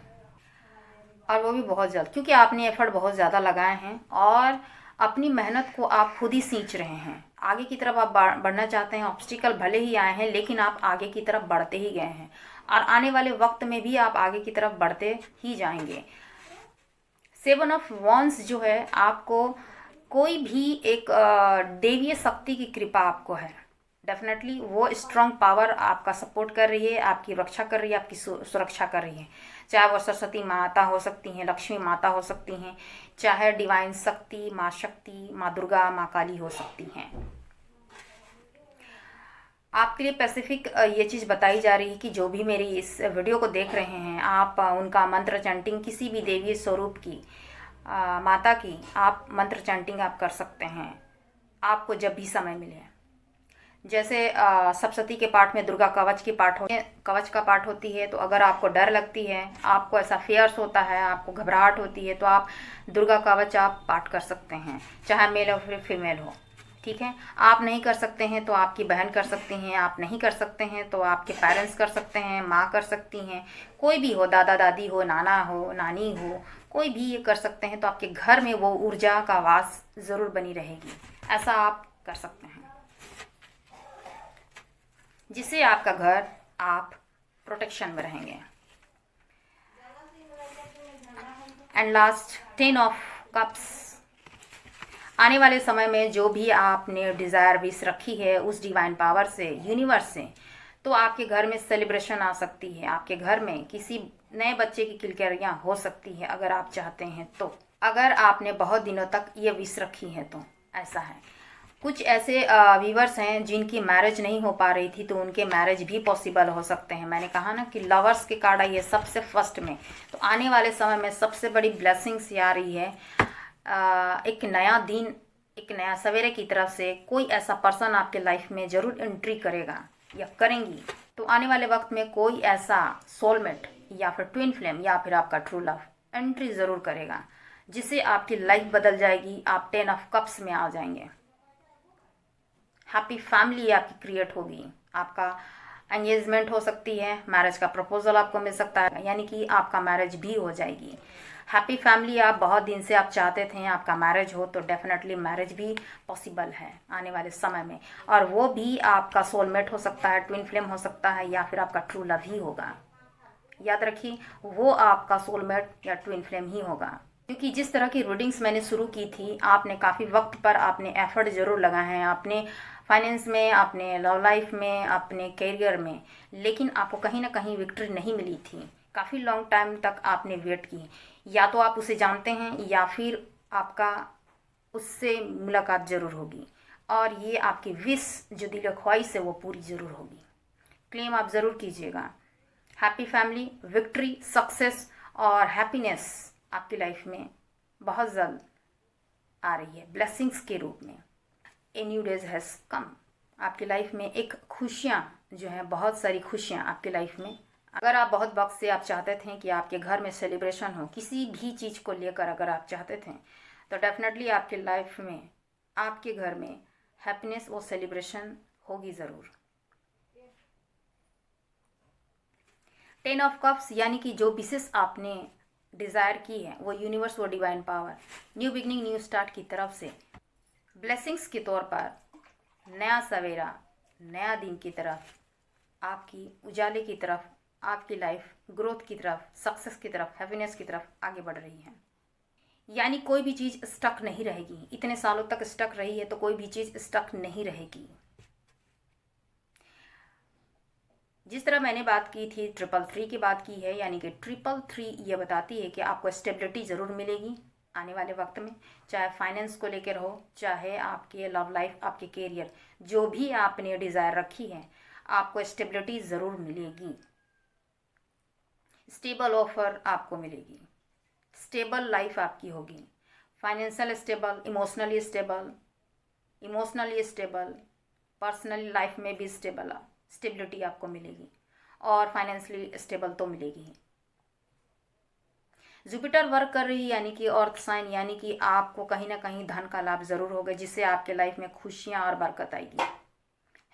और वो भी बहुत जल्द, क्योंकि आपने एफर्ट बहुत ज़्यादा लगाए हैं और अपनी मेहनत को आप खुद ही सींच रहे हैं। आगे की तरफ आप बढ़ना चाहते हैं। ऑब्स्टिकल भले ही आए हैं लेकिन आप आगे की तरफ बढ़ते ही गए हैं और आने वाले वक्त में भी आप आगे की तरफ बढ़ते ही जाएंगे। 7 ऑफ wands जो है, आपको कोई भी एक देवीय शक्ति की कृपा आपको है। डेफिनेटली वो स्ट्रॉन्ग पावर आपका सपोर्ट कर रही है, आपकी रक्षा कर रही है, आपकी सुरक्षा कर रही है। चाहे वो सरस्वती माता हो सकती हैं, लक्ष्मी माता हो सकती हैं, चाहे डिवाइन शक्ति, माँ शक्ति, माँ दुर्गा, माँ काली हो सकती हैं। आपके लिए स्पेसिफिक ये चीज़ बताई जा रही है कि जो भी मेरी इस वीडियो को देख रहे हैं, आप उनका मंत्र चैंटिंग किसी भी देवी स्वरूप की माता की आप मंत्र चैंटिंग आप कर सकते हैं आपको जब भी समय मिले। जैसे सप्तशती के पाठ में दुर्गा कवच का पाठ होती है, तो अगर आपको डर लगती है, आपको ऐसा फेयर्स होता है, आपको घबराहट होती है, तो आप दुर्गा कवच आप पाठ कर सकते हैं, चाहे मेल हो फिर फीमेल हो। ठीक है, आप नहीं कर सकते हैं तो आपकी बहन कर सकती हैं, आप नहीं कर सकते हैं तो आपके पेरेंट्स कर सकते हैं, माँ कर सकती हैं, कोई भी हो, दादा दादी हो, नाना हो, नानी हो, कोई भी ये कर सकते हैं। तो आपके घर में वो ऊर्जा का वास ज़रूर बनी रहेगी। ऐसा आप कर सकते हैं जिससे आपका घर आप प्रोटेक्शन में रहेंगे। एंड लास्ट 10 ऑफ कप्स, आने वाले समय में जो भी आपने डिज़ायर विश रखी है उस डिवाइन पावर से, यूनिवर्स से, तो आपके घर में सेलिब्रेशन आ सकती है। आपके घर में किसी नए बच्चे की किलकारियाँ हो सकती है अगर आप चाहते हैं तो, अगर आपने बहुत दिनों तक ये विश रखी है तो ऐसा है। कुछ ऐसे व्यूवर्स हैं जिनकी मैरिज नहीं हो पा रही थी तो उनके मैरिज भी पॉसिबल हो सकते हैं। मैंने कहा ना कि लवर्स के कार्ड आई है सबसे फर्स्ट में, तो आने वाले समय में सबसे बड़ी ब्लेसिंग्स ये आ रही है। एक नया दिन, एक नया सवेरे की तरफ से कोई ऐसा पर्सन आपके लाइफ में ज़रूर एंट्री करेगा या करेंगी। तो आने वाले वक्त में कोई ऐसा सोलमेट या फिर ट्विन फ्लेम या फिर आपका ट्रू लव एंट्री ज़रूर करेगा, जिससे आपकी लाइफ बदल जाएगी। आप 10 ऑफ कप्स में आ जाएंगे। हैप्पी फैमिली आपकी क्रिएट होगी। आपका एंगेजमेंट हो सकती है, मैरिज का प्रपोजल आपको मिल सकता है, यानी कि आपका मैरिज भी हो जाएगी। हैप्पी फैमिली आप बहुत दिन से आप चाहते थे आपका मैरिज हो, तो डेफिनेटली मैरिज भी पॉसिबल है आने वाले समय में, और वो भी आपका सोलमेट हो सकता है, ट्विन फ्लेम हो सकता है, या फिर आपका ट्रू लव ही होगा। याद रखिए, वो आपका सोलमेट या ट्विन फ्लेम ही होगा। क्योंकि जिस तरह की रीडिंग्स मैंने शुरू की थी, आपने काफ़ी वक्त पर आपने एफर्ट ज़रूर लगाए हैं, आपने फाइनेंस में, अपने लव लाइफ में, अपने करियर में, लेकिन आपको कहीं ना कहीं विक्ट्री नहीं मिली थी। काफ़ी लॉन्ग टाइम तक आपने वेट की। या तो आप उसे जानते हैं या फिर आपका उससे मुलाकात ज़रूर होगी, और ये आपकी विश जो दिल ख्वाहिश है वो पूरी ज़रूर होगी। क्लेम आप ज़रूर कीजिएगा। हैप्पी फैमिली, विक्ट्री, सक्सेस और हैप्पीनेस आपकी लाइफ में बहुत जल्द आ रही है ब्लेसिंग्स के रूप में। ए न्यू डेज हैज़ कम, आपकी लाइफ में एक खुशियाँ जो हैं, बहुत सारी खुशियाँ आपकी लाइफ में। अगर आप बहुत वक्त से आप चाहते थे कि आपके घर में सेलिब्रेशन हो, किसी भी चीज़ को लेकर अगर आप चाहते थे, तो डेफिनेटली आपकी लाइफ में, आपके घर में हैप्पीनेस और सेलिब्रेशन होगी ज़रूर। 10 ऑफ कप्स, यानी कि जो विशेष आपने डिज़ायर की है वो यूनिवर्स, वो divine power new beginning, new start की तरफ से ब्लेसिंग्स के तौर पर नया सवेरा, नया दिन की तरफ, आपकी उजाले की तरफ, आपकी लाइफ ग्रोथ की तरफ, सक्सेस की तरफ, हैप्पीनेस की तरफ आगे बढ़ रही है। यानी कोई भी चीज़ स्टक नहीं रहेगी। इतने सालों तक स्टक रही है तो कोई भी चीज़ स्टक नहीं रहेगी। जिस तरह मैंने बात की थी 333 की बात की है, यानी कि 333 ये बताती है कि आपको स्टेबिलिटी ज़रूर मिलेगी आने वाले वक्त में, चाहे फाइनेंस को लेकर हो, चाहे आपके लव लाइफ, आपके कैरियर, जो भी आपने डिज़ायर रखी है आपको स्टेबिलिटी ज़रूर मिलेगी। स्टेबल ऑफर आपको मिलेगी, स्टेबल लाइफ आपकी होगी, financial stable, emotionally stable, personal life में भी स्टेबिलिटी आपको मिलेगी और फाइनेंशियली स्टेबल तो मिलेगी ही। जुपिटर वर्क कर रही यानी कि अर्थ साइन, यानी कि आपको कहीं ना कहीं धन का लाभ ज़रूर होगा, जिससे आपके लाइफ में खुशियाँ और बरकत आएगी,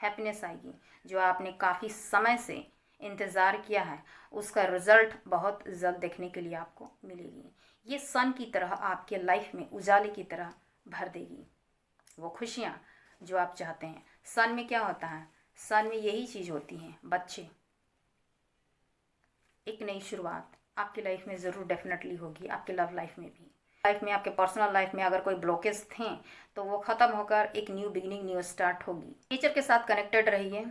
हैप्पीनेस आएगी। जो आपने काफ़ी समय से इंतज़ार किया है उसका रिजल्ट बहुत जल्द देखने के लिए आपको मिलेगी। ये सन की तरह आपके लाइफ में उजाले की तरह भर देगी वो खुशियाँ जो आप चाहते हैं। सन में क्या होता है, सन में यही चीज़ होती है, बच्चे, एक नई शुरुआत आपकी लाइफ में ज़रूर डेफिनेटली होगी, आपके लव लाइफ में भी, लाइफ में, आपके पर्सनल लाइफ में अगर कोई ब्लॉकेज थे तो वो ख़त्म होकर एक न्यू बिगिनिंग, न्यू स्टार्ट होगी। नेचर के साथ कनेक्टेड रहिए,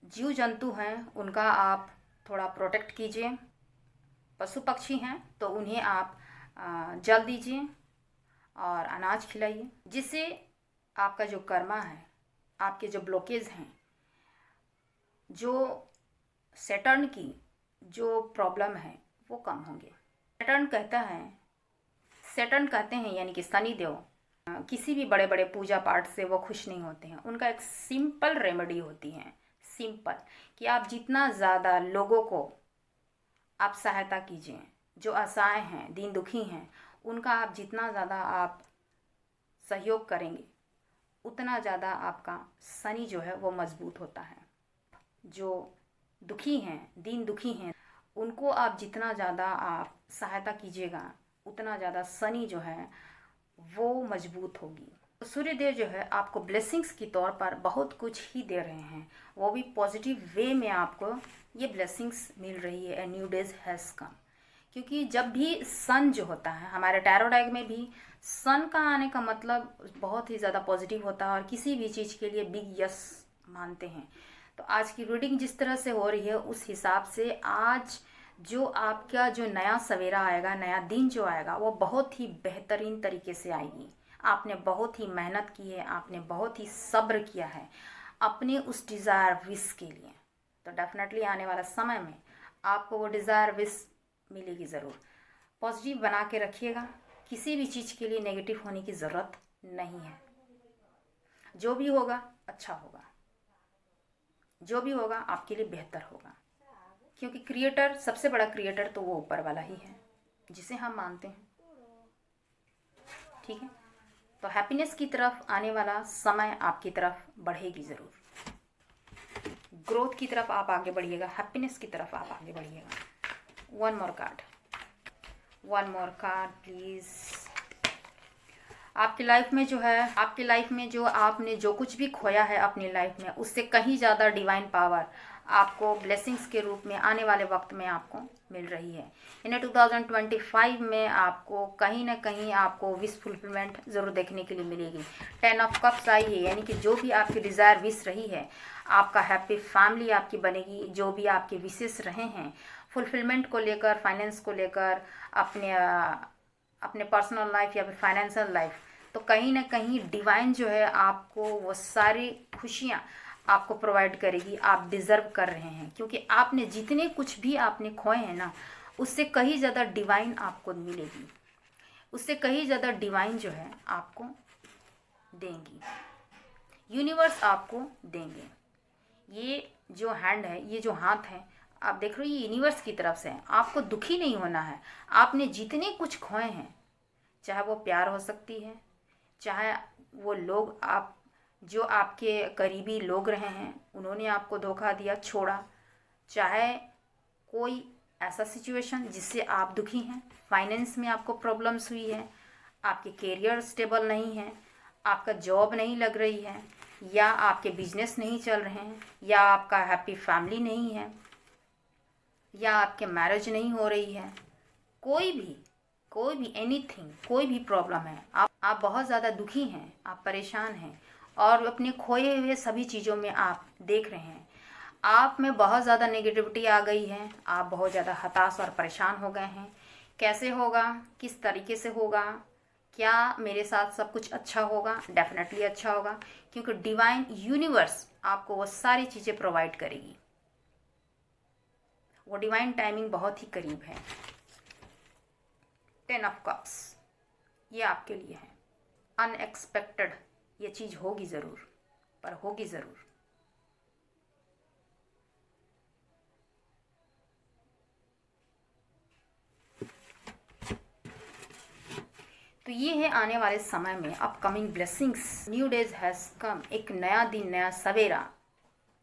जीव जंतु हैं उनका आप थोड़ा प्रोटेक्ट कीजिए, पशु पक्षी हैं तो उन्हें आप जल दीजिए और अनाज खिलाइए, जिससे आपका जो कर्मा है, आपके जो ब्लॉकेज हैं, जो सैटर्न की जो प्रॉब्लम है वो कम होंगे। सैटर्न कहते हैं यानी कि शनि देव, किसी भी बड़े बड़े पूजा पाठ से वो खुश नहीं होते हैं। उनका एक सिंपल रेमेडी होती है, सिंपल, कि आप जितना ज़्यादा लोगों को आप सहायता कीजिए, जो असहाय हैं, दीन दुखी हैं, उनका आप जितना ज़्यादा आप सहयोग करेंगे उतना ज़्यादा आपका शनि जो है वो मजबूत होता है। जो दुखी हैं, दीन दुखी हैं, उनको आप जितना ज़्यादा आप सहायता कीजिएगा उतना ज़्यादा शनि जो है वो मजबूत होगी। तो सूर्यदेव जो है आपको ब्लेसिंग्स के तौर पर बहुत कुछ ही दे रहे हैं, वो भी पॉजिटिव वे में आपको ये ब्लेसिंग्स मिल रही है। ए न्यू डेज हैज़ कम, क्योंकि जब भी सन जो होता है, हमारे टैरो डेक में भी सन का आने का मतलब बहुत ही ज़्यादा पॉजिटिव होता है और किसी भी चीज़ के लिए बिग यस मानते हैं। तो आज की रीडिंग जिस तरह से हो रही है उस हिसाब से आज जो आपका जो नया सवेरा आएगा, नया दिन जो आएगा, वो बहुत ही बेहतरीन तरीके से आएगी। आपने बहुत ही मेहनत की है, आपने बहुत ही सब्र किया है अपने उस डिज़ायर विश के लिए, तो डेफिनेटली आने वाला समय में आपको वो डिज़ायर विश मिलेगी ज़रूर। पॉजिटिव बना के रखिएगा, किसी भी चीज़ के लिए नेगेटिव होने की ज़रूरत नहीं है। जो भी होगा अच्छा होगा, जो भी होगा आपके लिए बेहतर होगा, क्योंकि क्रिएटर, सबसे बड़ा क्रिएटर तो वो ऊपर वाला ही है जिसे हम मानते हैं। ठीक है, तो हैप्पीनेस की तरफ आने वाला समय आपकी तरफ बढ़ेगी ज़रूर, ग्रोथ की तरफ आप आगे बढ़िएगा, हैप्पीनेस की तरफ आप आगे बढ़िएगा। One more card please. आपकी लाइफ में जो है, आपकी लाइफ में जो आपने जो कुछ भी खोया है अपनी लाइफ में, उससे कहीं ज़्यादा डिवाइन पावर आपको ब्लेसिंग्स के रूप में आने वाले वक्त में आपको मिल रही है। इन्हें 2025 में आपको कहीं ना कहीं आपको विश फुलफिलमेंट ज़रूर देखने के लिए मिलेगी। 10 ऑफ कप्स आई है, यानी कि जो भी आपकी डिज़ायर विश रही है, आपका हैप्पी फैमिली आपकी बनेगी। जो भी आपके विशेष रहे हैं फुलफिलमेंट को लेकर, फाइनेंस को लेकर, अपने पर्सनल लाइफ या फिर फाइनेंशियल लाइफ, तो कहीं ना कहीं डिवाइन जो है आपको वो सारी खुशियाँ आपको प्रोवाइड करेगी। आप डिज़र्व कर रहे हैं, क्योंकि आपने जितने कुछ भी आपने खोए हैं ना, उससे कहीं ज़्यादा डिवाइन आपको मिलेगी, उससे कहीं ज़्यादा डिवाइन जो है आपको देंगी, यूनिवर्स आपको देंगे। ये जो हैंड है, ये जो हाथ है, आप देख रहे हो, ये यूनिवर्स की तरफ से है। आपको दुखी नहीं होना है। आपने जितने कुछ खोए हैं, चाहे वो प्यार हो सकती है, चाहे वो लोग आप जो आपके करीबी लोग रहे हैं उन्होंने आपको धोखा दिया, छोड़ा, चाहे कोई ऐसा सिचुएशन जिससे आप दुखी हैं, फाइनेंस में आपको प्रॉब्लम्स हुई है, आपके कैरियर स्टेबल नहीं है, आपका जॉब नहीं लग रही है, या आपके बिजनेस नहीं चल रहे हैं, या आपका हैप्पी फैमिली नहीं है, या आपके मैरिज नहीं हो रही है, कोई भी एनीथिंग, कोई भी प्रॉब्लम है, आप बहुत ज़्यादा दुखी हैं, आप परेशान हैं और अपने खोए हुए सभी चीज़ों में आप देख रहे हैं आप में बहुत ज़्यादा नेगेटिविटी आ गई है, आप बहुत ज़्यादा हताश और परेशान हो गए हैं। कैसे होगा, किस तरीके से होगा, क्या मेरे साथ सब कुछ अच्छा होगा? डेफिनेटली अच्छा होगा, क्योंकि डिवाइन यूनिवर्स आपको वो सारी चीज़ें प्रोवाइड करेगी। वो डिवाइन टाइमिंग बहुत ही करीब है। 10 ऑफ कप्स ये आपके लिए है। अनएक्सपेक्टेड ये चीज़ होगी ज़रूर, पर होगी ज़रूर। तो ये है आने वाले समय में upcoming blessings. New days has कम, एक नया दिन, नया सवेरा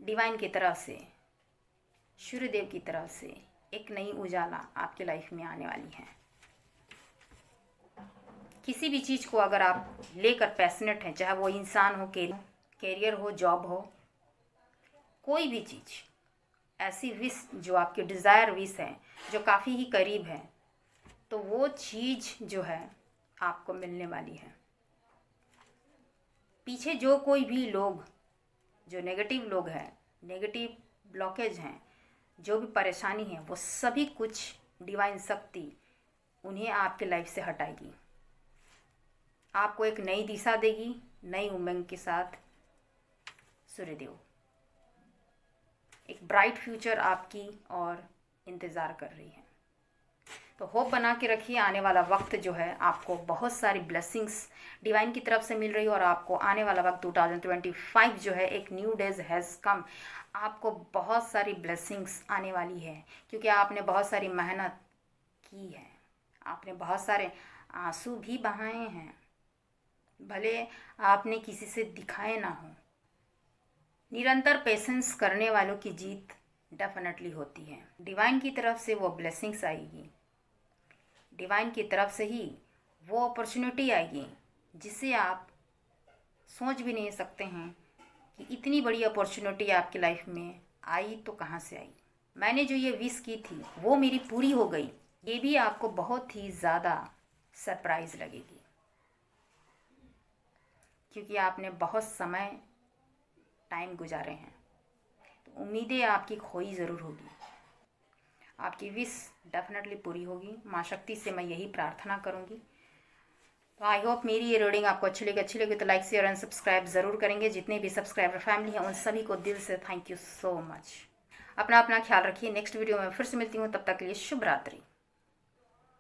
डिवाइन की तरफ से, सूर्यदेव की तरफ से एक नई उजाला आपकी लाइफ में आने वाली है। किसी भी चीज़ को अगर आप लेकर पैशनेट हैं, चाहे वो इंसान हो, कैरियर हो, जॉब हो, कोई भी चीज़ ऐसी विश जो आपकी डिज़ायर विश है, जो काफ़ी ही करीब है, तो वो चीज़ जो है आपको मिलने वाली है। पीछे जो कोई भी लोग, जो नेगेटिव लोग हैं, नेगेटिव ब्लॉकेज हैं, जो भी परेशानी है, वो सभी कुछ डिवाइन शक्ति उन्हें आपके लाइफ से हटाएगी, आपको एक नई दिशा देगी, नई उमंग के साथ। सूर्यदेव एक ब्राइट फ्यूचर आपकी और इंतज़ार कर रही है। तो होप बना के रखिए, आने वाला वक्त जो है आपको बहुत सारी ब्लेसिंग्स डिवाइन की तरफ से मिल रही है, और आपको आने वाला वक्त 2025 जो है, एक न्यू डेज हैज़ कम, आपको बहुत सारी ब्लेसिंग्स आने वाली है, क्योंकि आपने बहुत सारी मेहनत की है, आपने बहुत सारे आंसू भी बहाए हैं, भले आपने किसी से दिखाए ना हो। निरंतर पेशेंस करने वालों की जीत डेफिनेटली होती है। डिवाइन की तरफ से वो ब्लेसिंग्स आएगी, डिवाइन की तरफ से ही वो अपॉर्चुनिटी आएगी जिसे आप सोच भी नहीं सकते हैं कि इतनी बड़ी अपॉर्चुनिटी आपकी लाइफ में आई तो कहाँ से आई। मैंने जो ये विश की थी वो मेरी पूरी हो गई, ये भी आपको बहुत ही ज़्यादा सरप्राइज़ लगेगी, क्योंकि आपने बहुत समय टाइम गुजारे हैं। तो उम्मीदें आपकी खोई ज़रूर होगी, आपकी विश डेफिनेटली पूरी होगी। माँ शक्ति से मैं यही प्रार्थना करूँगी। तो आई होप मेरी ये रीडिंग आपको अच्छी लगी तो लाइक, शेयर एंड सब्सक्राइब ज़रूर करेंगे। जितने भी सब्सक्राइबर फैमिली हैं उन सभी को दिल से थैंक यू सो मच। अपना ख्याल रखिए। नेक्स्ट वीडियो में फिर से मिलती हूँ, तब तक के लिए शुभ रात्रि।